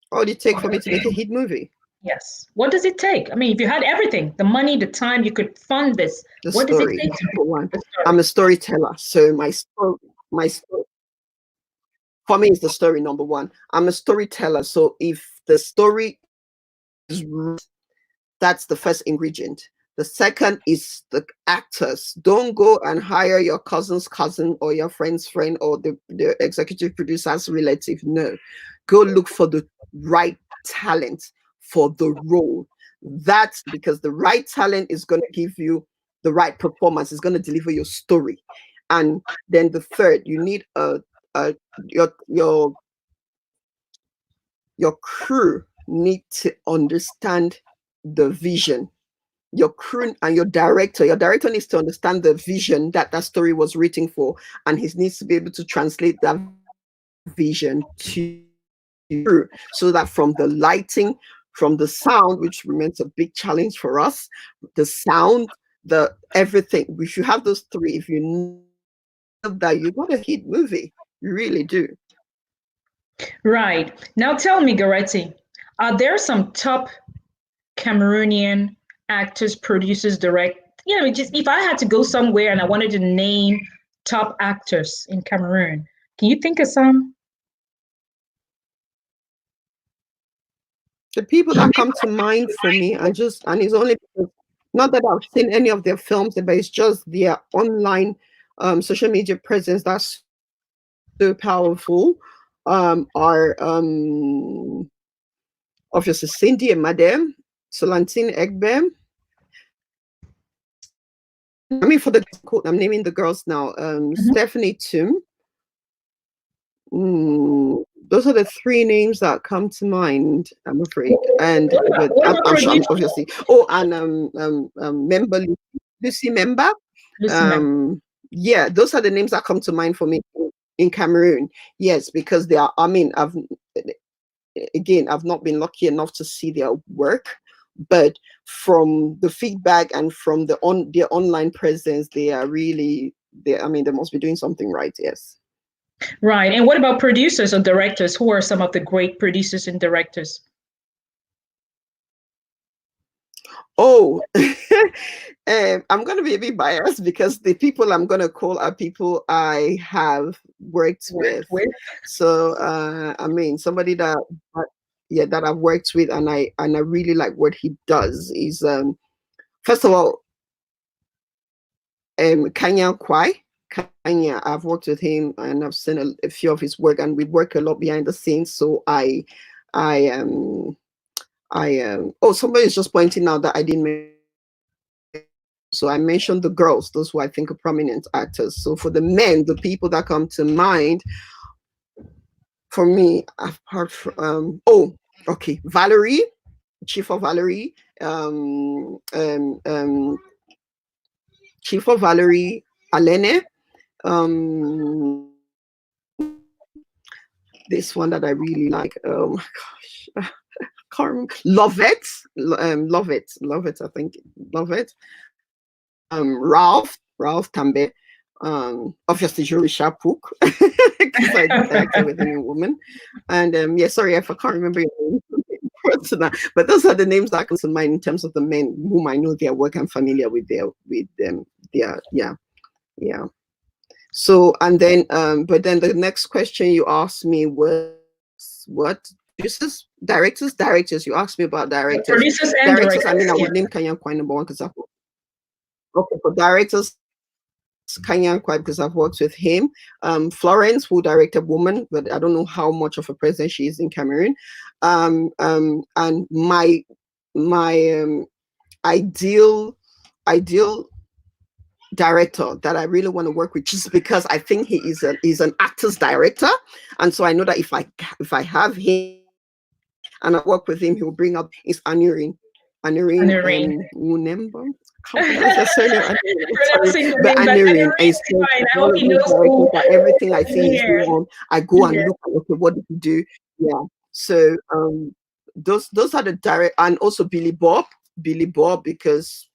what would it take for me to make a hit movie? Yes. What does it take? I mean, if you had everything, the money, the time, you could fund this. The What does it story, take to number one. the I'm story? a storyteller, so my story, for me, is the story number one. I'm a storyteller, so if the story is, that's the first ingredient. The second is the actors. Don't go and hire your cousin's cousin or your friend's friend or the executive producer's relative. No, go look for the right talent for the role. That's because the right talent is going to give you the right performance, is going to deliver your story. And then the third, you need a your crew need to understand the vision. Your crew and your director needs to understand the vision that that story was written for, and he needs to be able to translate that vision to you, so that from the lighting, from the sound, which remains a big challenge for us, the sound, the everything, if you have those three, if you know that, you got a hit movie. You really do. Right. Now tell me, Goretti, are there some top Cameroonian actors, producers, just if I had to go somewhere and I wanted to name top actors in Cameroon, can you think of some? The people that come to mind for me are just, and it's only because, not that I've seen any of their films, but it's just their online social media presence that's so powerful. Are obviously Cindy and Madame, Solantine Egbe. I mean, for the, I'm naming the girls now. Mhm. Stephanie Tum. Those are the three names that come to mind, I'm afraid. And but What about I'm sure, I'm producers? obviously. Oh, and member Lucy member. Lucy Mem. Yeah, those are the names that come to mind for me in Cameroon. Yes, because they are. I mean, I've not been lucky enough to see their work, but from the feedback and from their online presence, they are really. I mean, they must be doing something right. Yes. Right. And what about producers or directors? Who are some of the great producers and directors? Oh, I'm going to be a bit biased because the people I'm going to call are people I have worked Worked with. with? So, I mean, somebody yeah, that I've worked with, and I really like what he does. Is first of all, Kanya Kwai. Kanya, I've worked with him and I've seen a few of his work, and we work a lot behind the scenes. So I am. Oh, somebody's just pointing out that I didn't. So I mentioned the girls, those who I think are prominent actors. So for the men, the people that come to mind for me, apart from okay, Valerie, Chief of Valerie, Chief of Valerie, Alene, um, this one that I really like. Oh my gosh. Can't remember. Love it. I think love it. Ralph Tambe, obviously Julie Shapuk, because I acted with him in Woman, and yeah, sorry if I can't remember your name, but those are the names that come to mind in terms of the men whom I know their work. I'm familiar with them. Yeah. So and then, but then the next question you asked me was what? Directors. You asked me about directors. Producers and Directors. I mean, directors. I Yeah. would name Kanyan Kwai number one because okay, for directors, Kanyan Kwai because I've worked with him. Florence, who directed Woman, but I don't know how much of a presence she is in Cameroon. And my ideal director that I really want to work with, just because I think he's an actor's director, and so I know that if I have him and I work with him, he will bring up is Anurin Munemba. Can't pronounce her surname. Sorry, Pronouncing the but name, but Anurin Irene is is fine. I one hope of he those knows directors who. that everything I see he's Yeah. doing on, I go and Yeah. look at, okay, what did he do? Yeah. So those are the direct, and also Billy Bob, because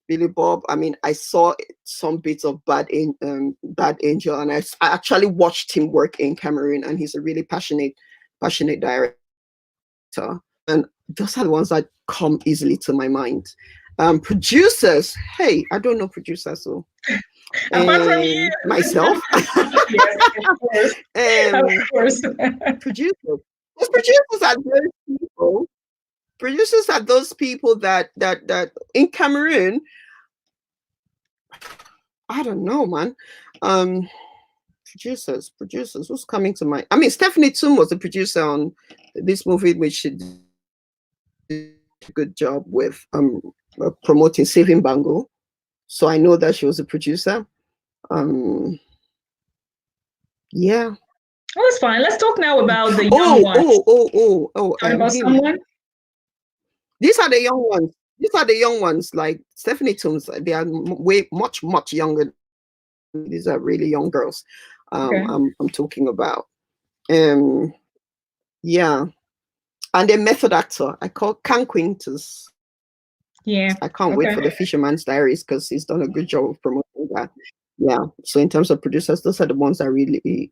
Billy Bob, I mean, I saw some bits of Bad Angel, and I actually watched him work in Cameroon, and he's a really passionate director. And those are the ones that come easily to my mind. Producers, hey, I don't know producers, so apart from you, myself. yes, of course, of course. Producers. Those producers are those people. Producers are those people that in Cameroon, I don't know, man. Producers, who's coming to mind? I mean, Stephanie Toom was a producer on this movie, which she did a good job with promoting Saving Bango. So I know that she was a producer. Yeah. Oh, that's fine. Let's talk now about the young ones. Talking about someone? These are the young ones. These are the young ones. Like Stephanie Toombs, they are much younger. These are really young girls. Okay. I'm talking about. Yeah. And a method actor. I call Can Quintus. Yeah. I can't wait for the Fisherman's Diaries, because he's done a good job of promoting that. Yeah. So in terms of producers, those are the ones that really.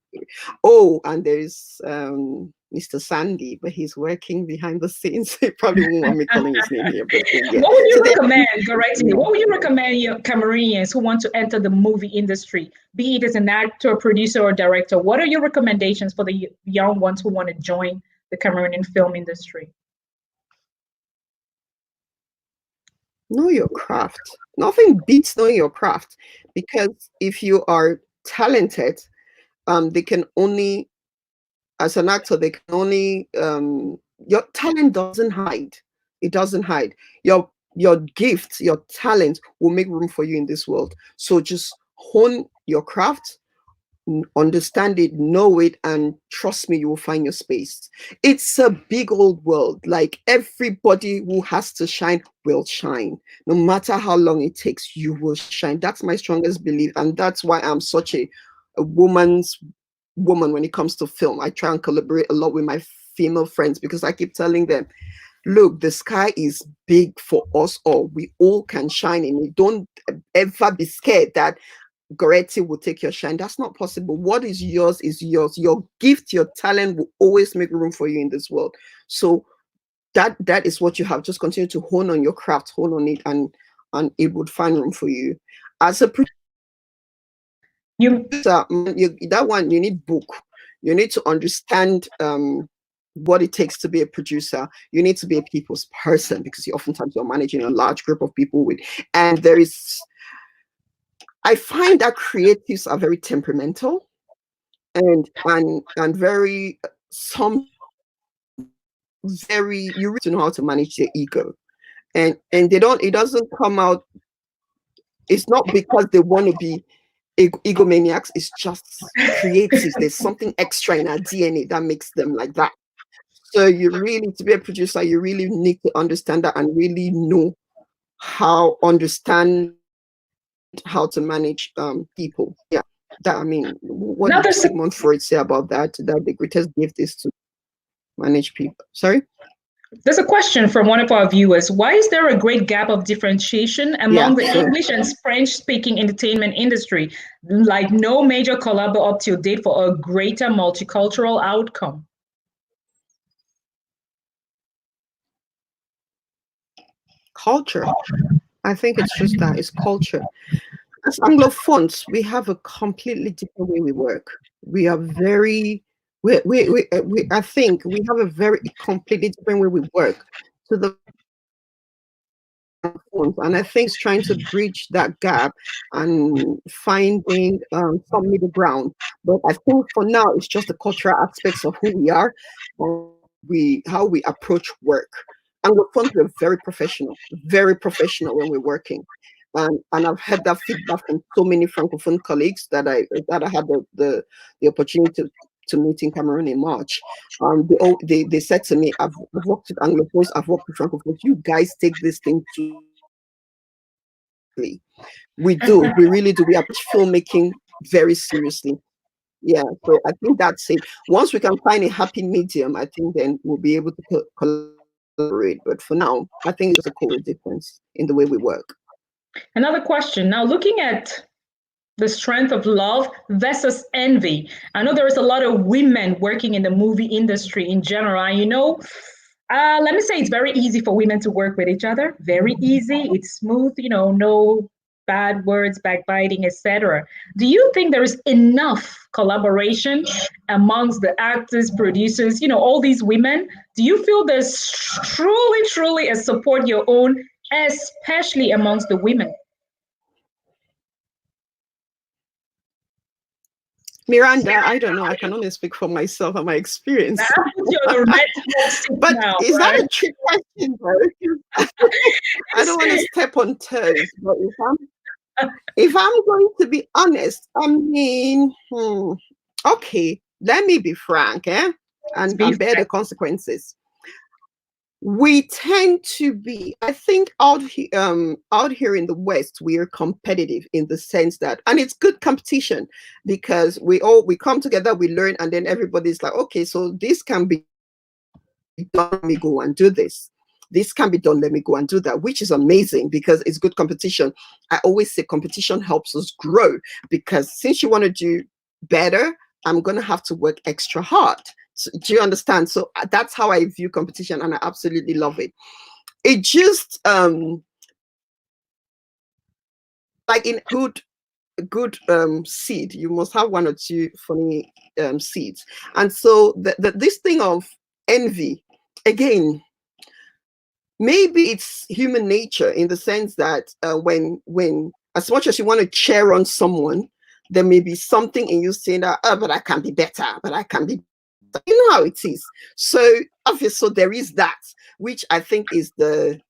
Oh, and there's Mr. Sandy, but he's working behind the scenes. He probably won't want me calling his name here. But yeah. What would you recommend, Goretti? What would you recommend your Cameroonians who want to enter the movie industry, be it as an actor, producer, or director? What are your recommendations for the young ones who want to join the Cameroonian film industry? Know your craft. Nothing beats knowing your craft, because if you are talented, they can only, as an actor, they can only your talent doesn't hide. It doesn't hide. Your gift, your talent will make room for you in this world. So just hone your craft, understand it, know it, and trust me, you will find your space. It's a big old world. Like, everybody who has to shine will shine. No matter how long it takes, you will shine. That's my strongest belief, and that's why I'm such a woman's woman when it comes to film. I try and collaborate a lot with my female friends, because I keep telling them, look, the sky is big for us all. We all can shine in it. Don't ever be scared that Goretti will take your shine. That's not possible. What is yours is yours. Your gift, your talent will always make room for you in this world. So that is what you have. Just continue to hone on your craft, hone on it, and it would find room for you. As a producer, that one, you need book. You need to understand what it takes to be a producer. You need to be a people's person, because oftentimes you're managing a large group of people and there is. I find that creatives are very temperamental and very you really know how to manage their ego, and it doesn't come out. It's not because they want to be egomaniacs. It's just creatives. There's something extra in our DNA that makes them like that. So you really, to be a producer, you really need to understand that and really know understand how to manage people. Yeah. That, I mean, what did Sigmund Freud say about that? That the greatest gift is to manage people. Sorry? There's a question from one of our viewers. Why is there a great gap of differentiation among the English and French-speaking entertainment industry? Like, no major collab up to date for a greater multicultural outcome. Culture. I think it's just that. It's culture. As Anglophones, we have a completely different way we work. We are very, I think we have a very completely different way we work to the and I think it's trying to bridge that gap and finding some middle ground. But I think for now, it's just the cultural aspects of who we are, how we approach work. Anglophones, we're very professional when we're working. And I've had that feedback from so many Francophone colleagues that I had the opportunity to meet in Cameroon in March. They said to me, I've worked with Anglophones, I've worked with Francophones. You guys take this thing too. We do. We really do. We approach filmmaking very seriously. Yeah, so I think that's it. Once we can find a happy medium, I think then we'll be able to collaborate. But for now, I think it's just a core difference in the way we work. Another question. Now, looking at the strength of love versus envy. I know there is a lot of women working in the movie industry in general. And let me say it's very easy for women to work with each other. Very easy. It's smooth, no bad words, backbiting, etc. Do you think there is enough collaboration amongst the actors, producers, all these women? Do you feel there's truly a support your own, especially amongst the women? Miranda, I don't know. I can only speak for myself and my experience. I put you on the right seat But now, is right? that a trick question, though? I don't want to step on toes, but if I'm going to be honest, I mean, okay, let me be frank, and bear the consequences. We tend to be, I think, out here in the West, we are competitive in the sense that, and it's good competition because we come together, we learn, and then everybody's like, okay, so this can be done, let me go and do this. This can be done, let me go and do that, which is amazing because it's good competition. I always say competition helps us grow because since you want to do better, I'm going to have to work extra hard. So, do you understand? So that's how I view competition, and I absolutely love it. It just like in good seed, you must have one or two funny seeds. And so this thing of envy, again, maybe it's human nature in the sense that when as much as you want to cheer on someone, there may be something in you saying that, oh, but I can be better, but I can be, you know how it is. So obviously, so there is that, which I think is the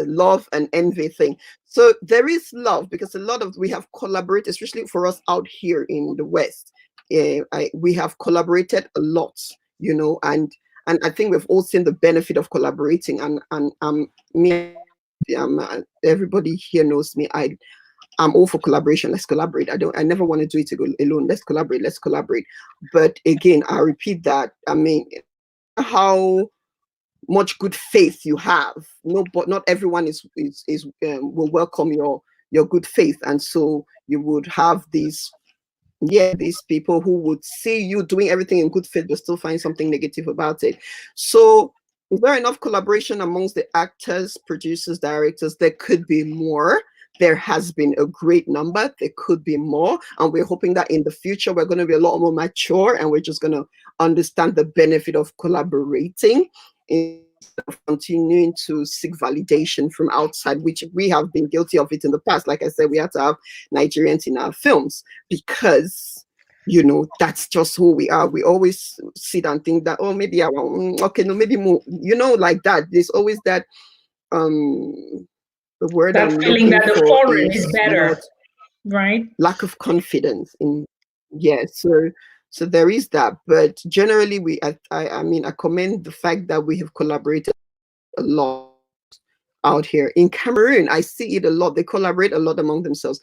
love and envy thing. So there is love because a lot of we have collaborated, especially for us out here in the West. We have collaborated a lot, and I think we've all seen the benefit of collaborating. And me, everybody here knows me. I'm all for collaboration. Let's collaborate. I never want to do it alone. Let's collaborate. Let's collaborate. But again, I repeat that. I mean, how much good faith you have. No, but not everyone will welcome your good faith, and so you would have these people who would see you doing everything in good faith, but still find something negative about it. So, is there enough collaboration amongst the actors, producers, directors? There could be more. There has been a great number. There could be more. And we're hoping that in the future, we're going to be a lot more mature and we're just going to understand the benefit of collaborating instead of continuing to seek validation from outside, which we have been guilty of it in the past. Like I said, we had to have Nigerians in our films because that's just who we are. We always sit and think that, oh, maybe okay, no, maybe more, like that. There's always that the word that I'm feeling looking that the for foreign is better, right? Lack of confidence in, so there is that. But generally, I mean, I commend the fact that we have collaborated a lot out here in Cameroon. I see it a lot. They collaborate a lot among themselves,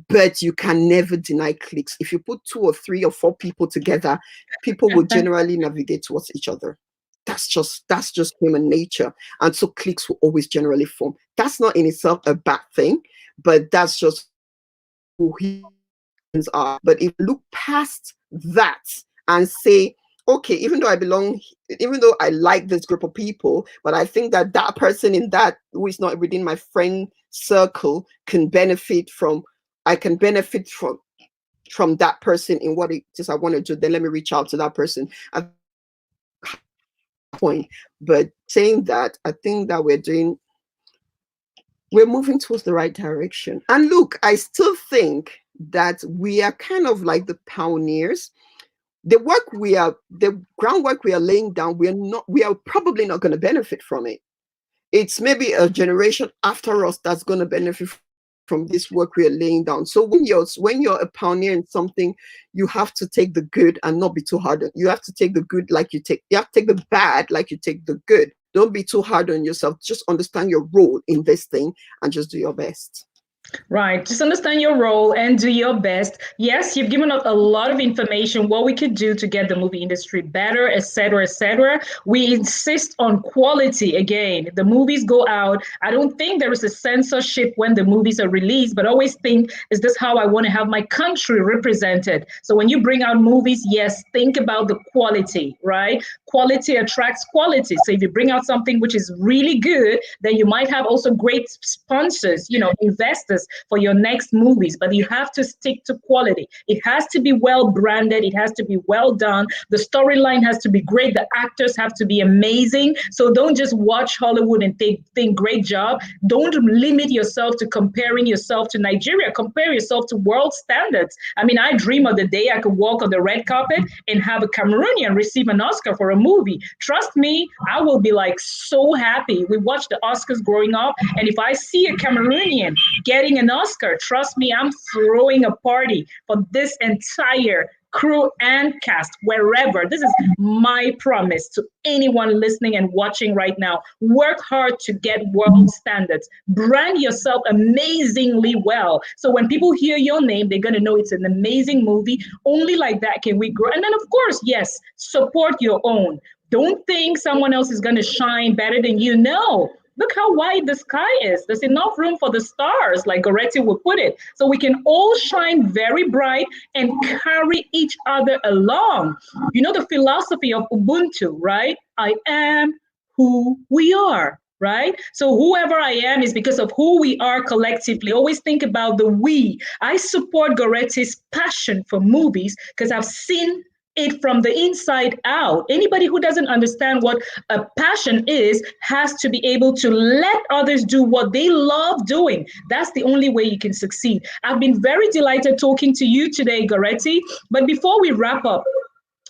but you can never deny cliques. If you put 2 or 3 or 4 people together, people will generally navigate towards each other. That's just human nature. And so cliques will always generally form. That's not in itself a bad thing, but that's just who humans are. But if you look past that and say, okay, even though I like this group of people, but I think that that person in that who is not within my friend circle can benefit from that person in what it is I want to do, then let me reach out to that person. Point. But saying that, I think that we're moving towards the right direction. And look, I still think that we are kind of like the pioneers. The groundwork we are laying down, we are probably not going to benefit from it. It's maybe a generation after us that's going to benefit from this work we are laying down. So when you're a pioneer in something, you have to take the good and not be too hard. You have to take the good you have to take the bad like you take the good. Don't be too hard on yourself. Just understand your role in this thing and just do your best. Right. Just understand your role and do your best. Yes, you've given us a lot of information, what we could do to get the movie industry better, et cetera, et cetera. We insist on quality again. The movies go out. I don't think there is a censorship when the movies are released, but always think, is this how I want to have my country represented? So when you bring out movies, yes, think about the quality, right? Quality attracts quality. So if you bring out something which is really good, then you might have also great sponsors, investors for your next movies, but you have to stick to quality. It has to be well branded, it has to be well done. The storyline has to be great, the actors have to be amazing. So don't just watch Hollywood and think great job. Don't limit yourself to comparing yourself to Nigeria. Compare yourself to world standards. I mean, I dream of the day I could walk on the red carpet and have a Cameroonian receive an Oscar for a movie. Trust me, I will be like so happy. We watched the Oscars growing up, and if I see a Cameroonian getting an Oscar, trust me, I'm throwing a party for this entire crew and cast wherever. This is my promise to anyone listening and watching right now. Work hard to get world standards. Brand yourself amazingly well. So when people hear your name, they're going to know it's an amazing movie. Only like that can we grow. And then, of course, yes, support your own. Don't think someone else is going to shine better than you. No, look how wide the sky is. There's enough room for the stars, like Goretti would put it. So we can all shine very bright and carry each other along. You know the philosophy of Ubuntu, right? I am who we are. Right? So whoever I am is because of who we are collectively. Always think about the we. I support Goretti's passion for movies because I've seen it from the inside out. Anybody who doesn't understand what a passion is has to be able to let others do what they love doing. That's the only way you can succeed. I've been very delighted talking to you today, Goretti. But before we wrap up,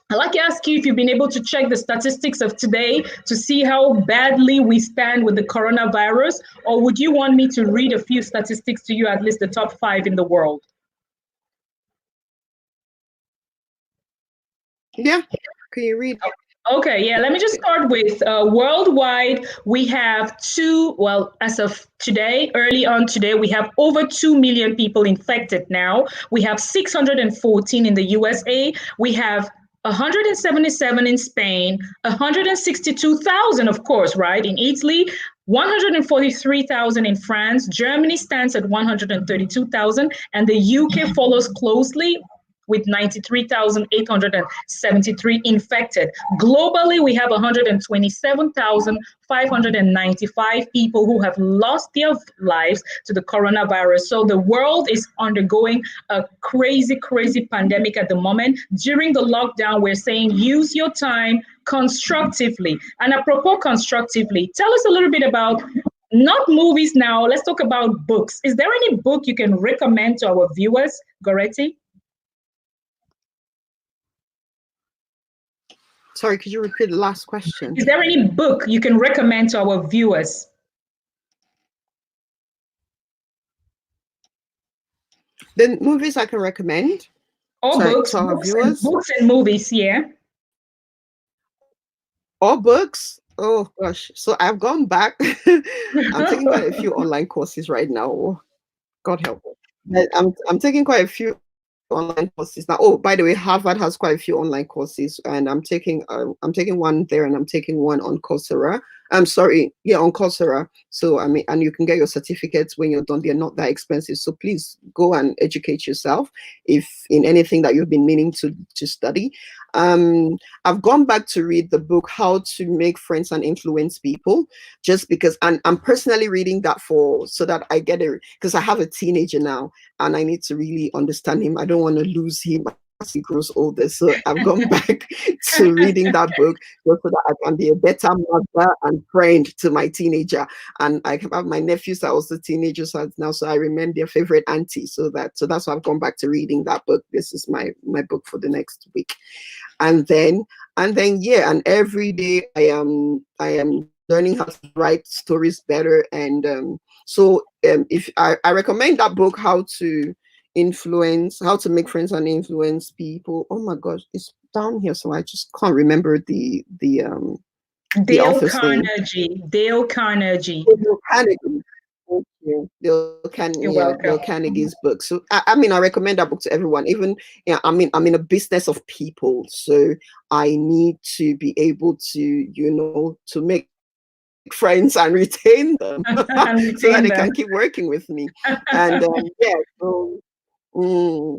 I'd like to ask you if you've been able to check the statistics of today to see how badly we stand with the coronavirus, or would you want me to read a few statistics to you, at least the top 5 in the world? Yeah, can you read? Okay, yeah, let me just start with worldwide. We have as of today, early on today, we have over 2 million people infected now. We have 614 in the USA. We have 177 in Spain, 162,000, of course, right, in Italy, 143,000 in France. Germany stands at 132,000, and the UK follows closely with 93,873 infected. Globally, we have 127,595 people who have lost their lives to the coronavirus. So the world is undergoing a crazy, crazy pandemic at the moment. During the lockdown, we're saying use your time constructively. And apropos constructively, tell us a little bit about not movies now. Let's talk about books. Is there any book you can recommend to our viewers, Goretti? Sorry, could you repeat the last question? Is there any book you can recommend to our viewers? The movies I can recommend? Or books, to our viewers? books and movies, yeah. Or books? Oh gosh. So I've gone back. I'm taking quite a few online courses right now. God help me. But I'm taking quite a few online courses now. Oh, by the way, Harvard has quite a few online courses, and I'm taking one there, and I'm taking one on Coursera. I'm sorry, yeah, on Coursera. So I mean, and you can get your certificates when you're done. They're not that expensive. So please go and educate yourself if in anything that you've been meaning to study. I've gone back to read the book How to Make Friends and Influence People, just because, and I'm personally reading that so that I get it, because I have a teenager now and I need to really understand him. I don't want to lose him as he grows older. So I've gone back to reading that book just so that I can be a better mother and friend to my teenager. And I have my nephews are also teenagers now, so I remember their favorite auntie. So that's why I've gone back to reading that book. This is my book for the next week. And then yeah, and every day I am learning how to write stories better. And if I recommend that book, How to Make Friends and Influence People. Oh my gosh, it's down here, so I just can't remember the Dale Carnegie. Dale Carnegie. Thank you. You're Yeah, welcome. Dale Carnegie's book. So I mean, I recommend that book to everyone. Even yeah, I mean, I'm in a business of people, so I need to be able to, to make friends and retain them And so that retain they them. can keep working with me. And yeah, so mm,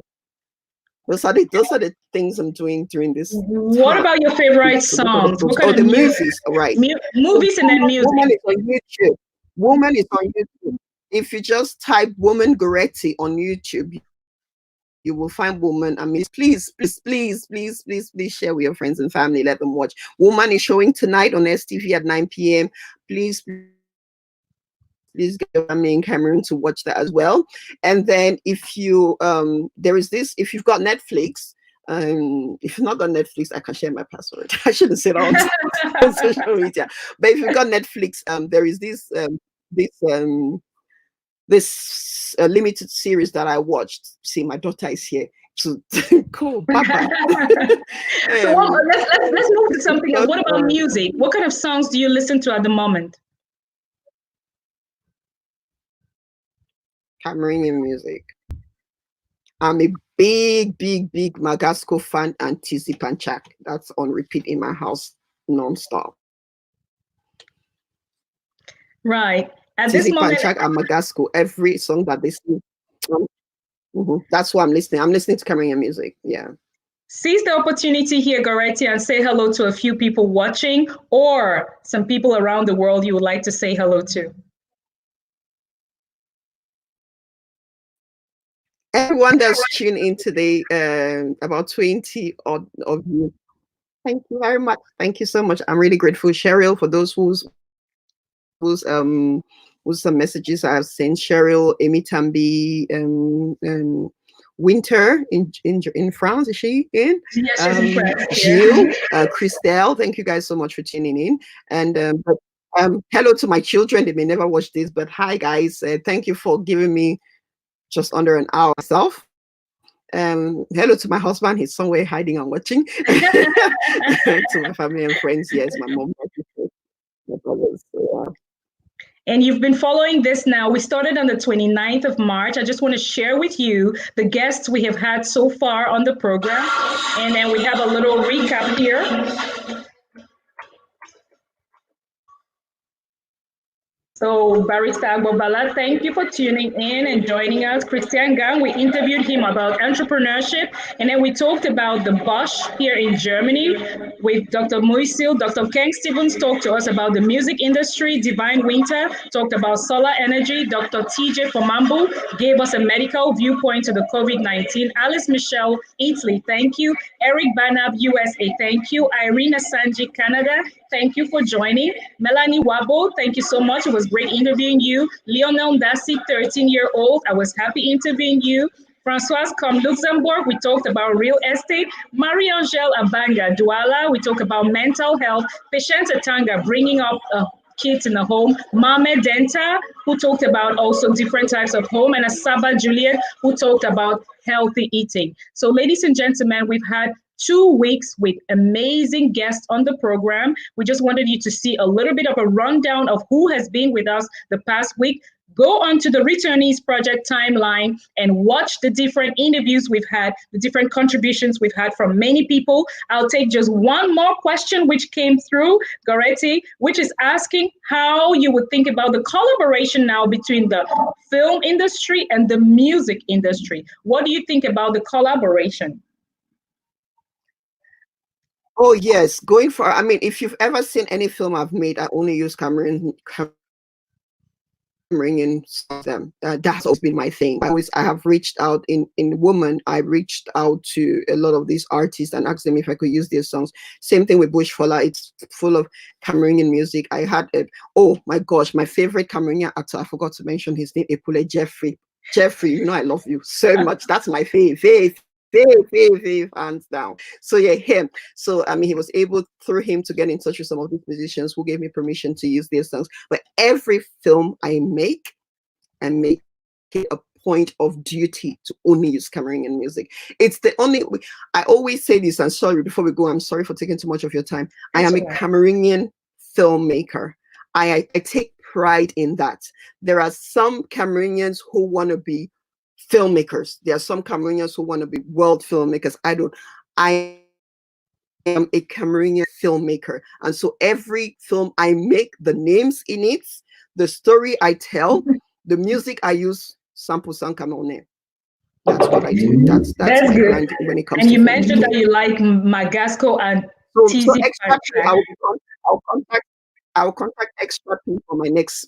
those are the things I'm doing during this What time. about your favorite So those are the songs? What books. kind Oh, of the music? movies, right? So Movies and then music. Woman is on YouTube. Woman is on YouTube. If you just type Woman Goretti on YouTube, you will find Woman. I mean, please share with your friends and family. Let them watch. Woman is showing tonight on STV at 9 p.m. Please get your family in Cameroon to watch that as well. And then if you there is this, if you've got Netflix, if you've not got Netflix, I can share my password. I shouldn't say that on social media. But if you've got Netflix, there is this limited series that I watched. See, my daughter is here. So cool, Papa. So let's move to something else. Got, What about music? What kind of songs do you listen to at the moment? Cameroonian music. I'm a big Magasco fan and Tizi Panchak. That's on repeat in my house non-stop. Right. At this Tizi moment, Panchak and Magasco, every song that they sing. That's what I'm listening. I'm listening to Cameroonian music. Yeah. seize the opportunity here, Goretti, and say hello to a few people watching or some people around the world you would like to say hello to. Everyone that's tuned in today, about 20 of you. Thank you very much. Thank you so much. I'm really grateful, Cheryl, for those whose some messages I've sent. Cheryl, Amy Tambi, Winter in France. Is she in? Yes, she's impressed. Gilles, Christelle. Thank you guys so much for tuning in. And hello to my children. They may never watch this, but hi guys. Thank you for giving me just under an hour myself. Hello to my husband. He's somewhere hiding and watching. To my family and friends. Yes, my mom, my brothers. So, yeah. And you've been following this now. We started on the 29th of March. I just want to share with you the guests we have had so far on the program. And then we have a little recap here. So Barista Agbobala, thank you for tuning in and joining us. Christian Gang, we interviewed him about entrepreneurship, and then we talked about the Bosch here in Germany with Dr. Muisil. Dr. Ken Stevens talked to us about the music industry. Divine Winter talked about solar energy. Dr. TJ Fomambu gave us a medical viewpoint to the COVID-19. Alice Michelle, Italy, thank you. Eric Banab, USA, thank you. Irina Sanji, Canada, thank you for joining. Melanie Wabo, thank you so much. It was great interviewing you. Lionel Dassi, 13-year-old. I was happy interviewing you. Francoise Com Luxembourg, we talked about real estate. Marie-Angèle Abanga Douala, we talked about mental health. Patience Tanga, bringing up kids in the home. Mame Denta, who talked about also different types of home. And Asaba Juliet, who talked about healthy eating. So ladies and gentlemen, we've had 2 weeks with amazing guests on the program. We just wanted you to see a little bit of a rundown of who has been with us the past week. Go onto the Returnees Project timeline and watch the different interviews we've had, the different contributions we've had from many people. I'll take just one more question which came through, Goretti, which is asking how you would think about the collaboration now between the film industry and the music industry. What do you think about the collaboration? Oh yes, going for. I mean, if you've ever seen any film I've made, I only use Cameroonian them. That's always been my thing. I have reached out in Woman. I reached out to a lot of these artists and asked them if I could use their songs. Same thing with Bush Fola. It's full of Cameroonian music. I had it. Oh my gosh, my favorite Cameroonian actor. I forgot to mention his name. Epule Jeffrey. Jeffrey, you know I love you so much. That's my fave, hands down. So yeah, him. So I mean, he was able through him to get in touch with some of these musicians who gave me permission to use their songs. But every film I make it a point of duty to only use Cameroonian music. It's the only. I always say this. And sorry, before we go, I'm sorry for taking too much of your time. I am a Cameroonian filmmaker. I take pride in that. There are some Cameroonians who want to be filmmakers. There are some Cameroonians who want to be world filmmakers. I am a Cameroonian filmmaker. And so every film I make, the names in it, the story I tell, the music I use, 100% Cameroonais. That's what I do. That's my good. brand when it comes And to you mentioned that filmmaking. you like Magasco and So TZ extra P, Patrick. I'll contact extra P for my next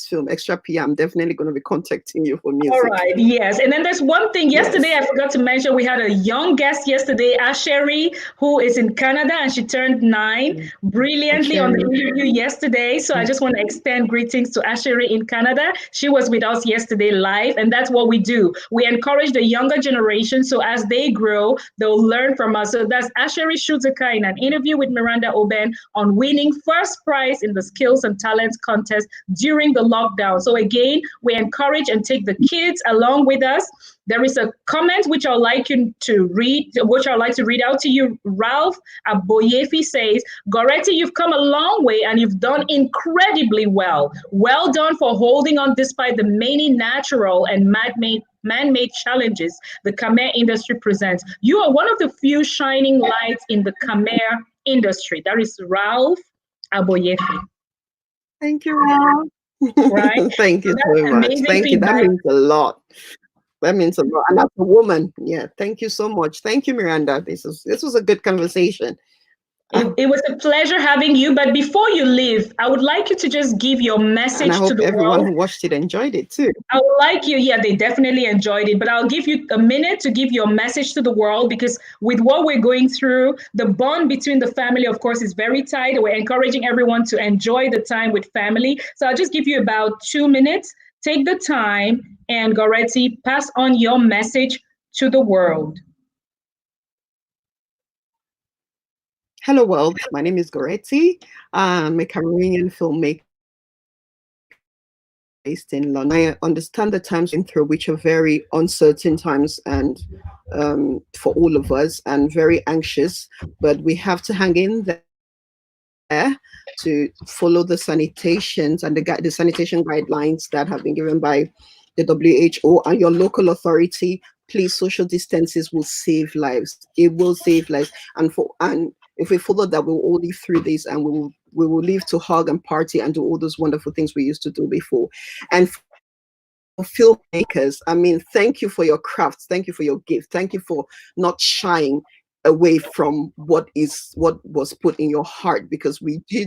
film. Extra P, I'm definitely going to be contacting you for music. All right, yes. And then there's one thing yesterday Yes. I forgot to mention. We had a young guest yesterday, Asheri, who is in Canada, and she turned 9 brilliantly on the interview yesterday. So I just want to extend greetings to Asheri in Canada. She was with us yesterday live, and that's what we do. We encourage the younger generation, so as they grow, they'll learn from us. So that's Asheri Shuzuka in an interview with Miranda OBEN on winning first prize in the Skills and Talents contest during the lockdown. So again, we encourage and take the kids along with us. There is a comment which I'd like you to read, which I'd like to read out to you. Ralph Aboyefi says, Goretti, you've come a long way and you've done incredibly well. Well done for holding on despite the many natural and man-made challenges the Khmer industry presents. You are one of the few shining lights in the Khmer industry. That is Ralph Aboyefi. Thank you, Ralph. Right? Thank you so much. Thank you. That means a lot. That means a lot. And as a woman, yeah, thank you so much. Thank you, Miranda. This was a good conversation. It was a pleasure having you. But before you leave, I would like you to just give your message and I hope to the everyone world. who watched it enjoyed it too. I would like you, yeah, they definitely enjoyed it. But I'll give you a minute to give your message to the world, because with what we're going through, the bond between the family, of course, is very tight. We're encouraging everyone to enjoy the time with family. So I'll just give you about 2 minutes. Take the time, and Goretti, pass on your message to the world. Hello, world. My name is Goretti. I'm a Cameroonian filmmaker based in London. I understand the times in through which are very uncertain times and for all of us, and very anxious, but we have to hang in there to follow the sanitations and the sanitation guidelines that have been given by the WHO and your local authority. Please, social distances will save lives. It will save lives. And if we follow that, we'll all live through this, and we will live to hug and party and do all those wonderful things we used to do before. And for filmmakers, I mean, thank you for your crafts. Thank you for your gift. Thank you for not shying away from what was put in your heart, because we do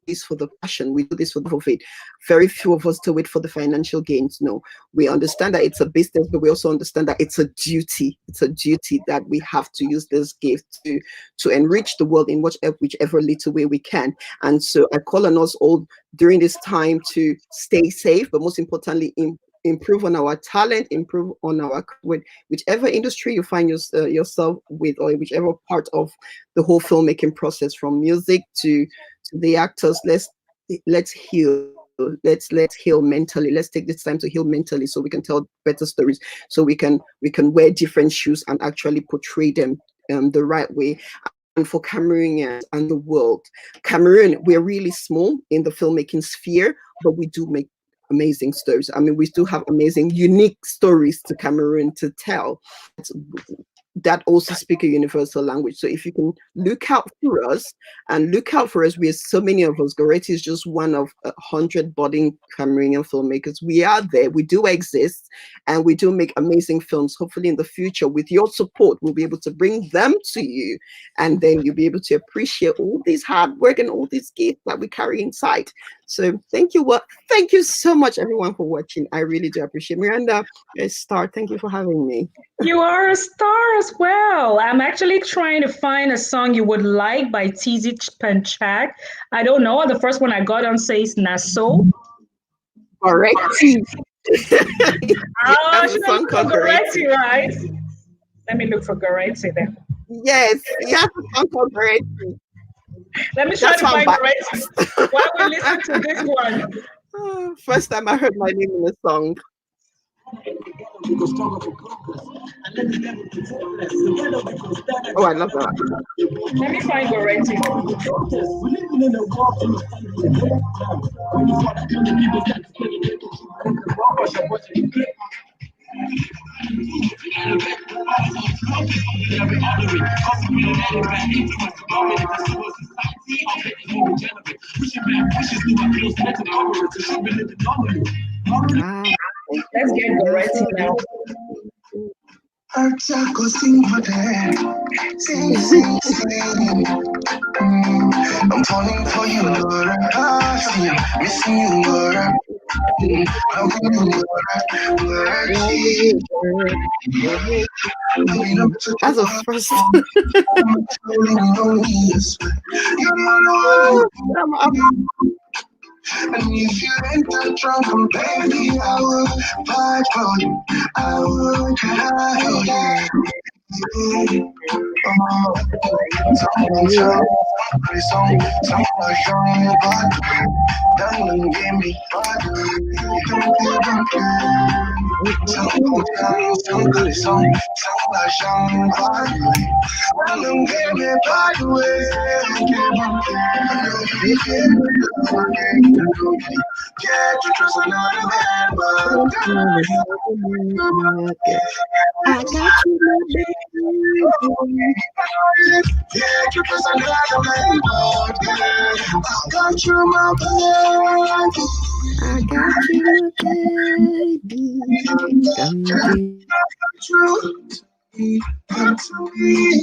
this for the passion. We do this for the profit. Very few of us do it for the financial gains. No, we understand that it's a business, but we also understand that it's a duty. It's a duty that we have to use this gift to enrich the world in whichever little way we can. And so I call on us all during this time to stay safe, but most importantly, improve on our talent, improve on our whichever industry you find yourself with, or whichever part of the whole filmmaking process, from music to the actors. Let's heal. Let's heal mentally. Let's take this time to heal mentally, so we can tell better stories, so we can wear different shoes and actually portray them the right way. And for Cameroonians and the world, Cameroon, we're really small in the filmmaking sphere, but we do make amazing stories. I mean, we still have amazing, unique stories to Cameroon to tell that also speak a universal language. So if you can look out for us, we are so many of us. Goretti is just one of 100 budding Cameroonian filmmakers. We are there, we do exist, and we do make amazing films. Hopefully in the future, with your support, we'll be able to bring them to you, and then you'll be able to appreciate all this hard work and all these gifts that we carry inside. So thank you so much, everyone, for watching. I really do appreciate it. Miranda, a star, thank you for having me. You are a star as well. I'm actually trying to find a song you would like by TZ Panchak. I don't know. The first one I got on says Naso. Goretti. Should I look for Goretti, right? Let me look for Goretti then. Yes, you have a song called Goretti. Let me try to find Goretti while we listen to this one. First time I heard my name in a song. Oh, I love that. Let me find Goretti. Let's get Goretti now. I'm falling for you, Laura. Missing you, Laura. How can you, As a first. And if you ain't that drunk, baby, I will fight for you. I will die for you. I got you, my baby. I got you, my baby. Come to me.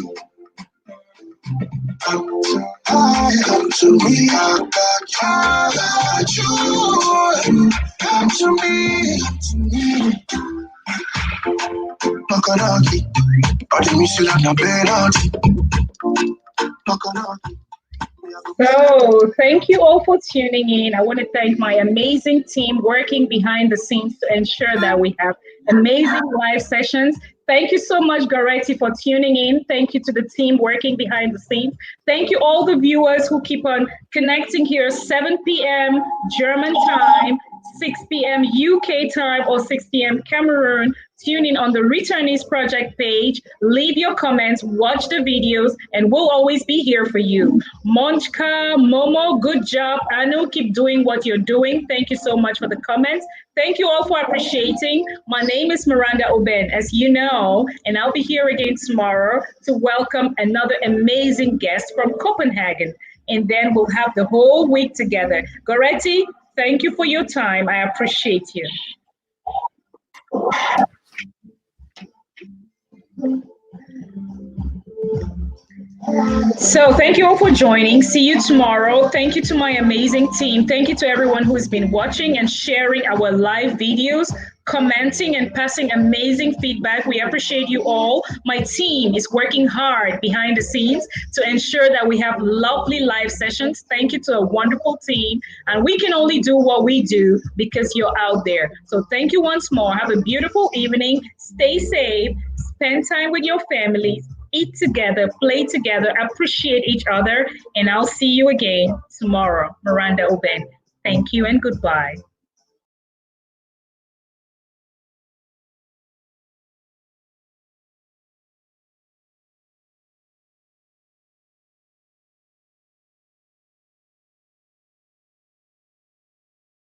Come to me. I got you. Come to me. Makanaki. So, thank you all for tuning in. I want to thank my amazing team working behind the scenes to ensure that we have amazing live sessions. Thank you so much, Goretti, for tuning in. Thank you to the team working behind the scenes. Thank you all the viewers who keep on connecting here, 7 p.m. German time, 6 p.m. UK time, or 6 p.m. Cameroon. Tune in on the Returnees Project page, leave your comments, watch the videos, and we'll always be here for you. Monchka, Momo, good job. Anu, keep doing what you're doing. Thank you so much for the comments. Thank you all for appreciating. My name is Miranda OBEN, as you know, and I'll be here again tomorrow to welcome another amazing guest from Copenhagen. And then we'll have the whole week together. Goretti, thank you for your time. I appreciate you. So thank you all for joining. See you tomorrow. Thank you to my amazing team. Thank you to everyone who has been watching and sharing our live videos, commenting and passing amazing feedback. We appreciate you all. My team is working hard behind the scenes to ensure that we have lovely live sessions. Thank you to a wonderful team. And we can only do what we do because you're out there. So thank you once more. Have a beautiful evening. Stay safe. Spend time with your families. Eat together, play together, appreciate each other, and I'll see you again tomorrow. Miranda OBEN. Thank you and goodbye.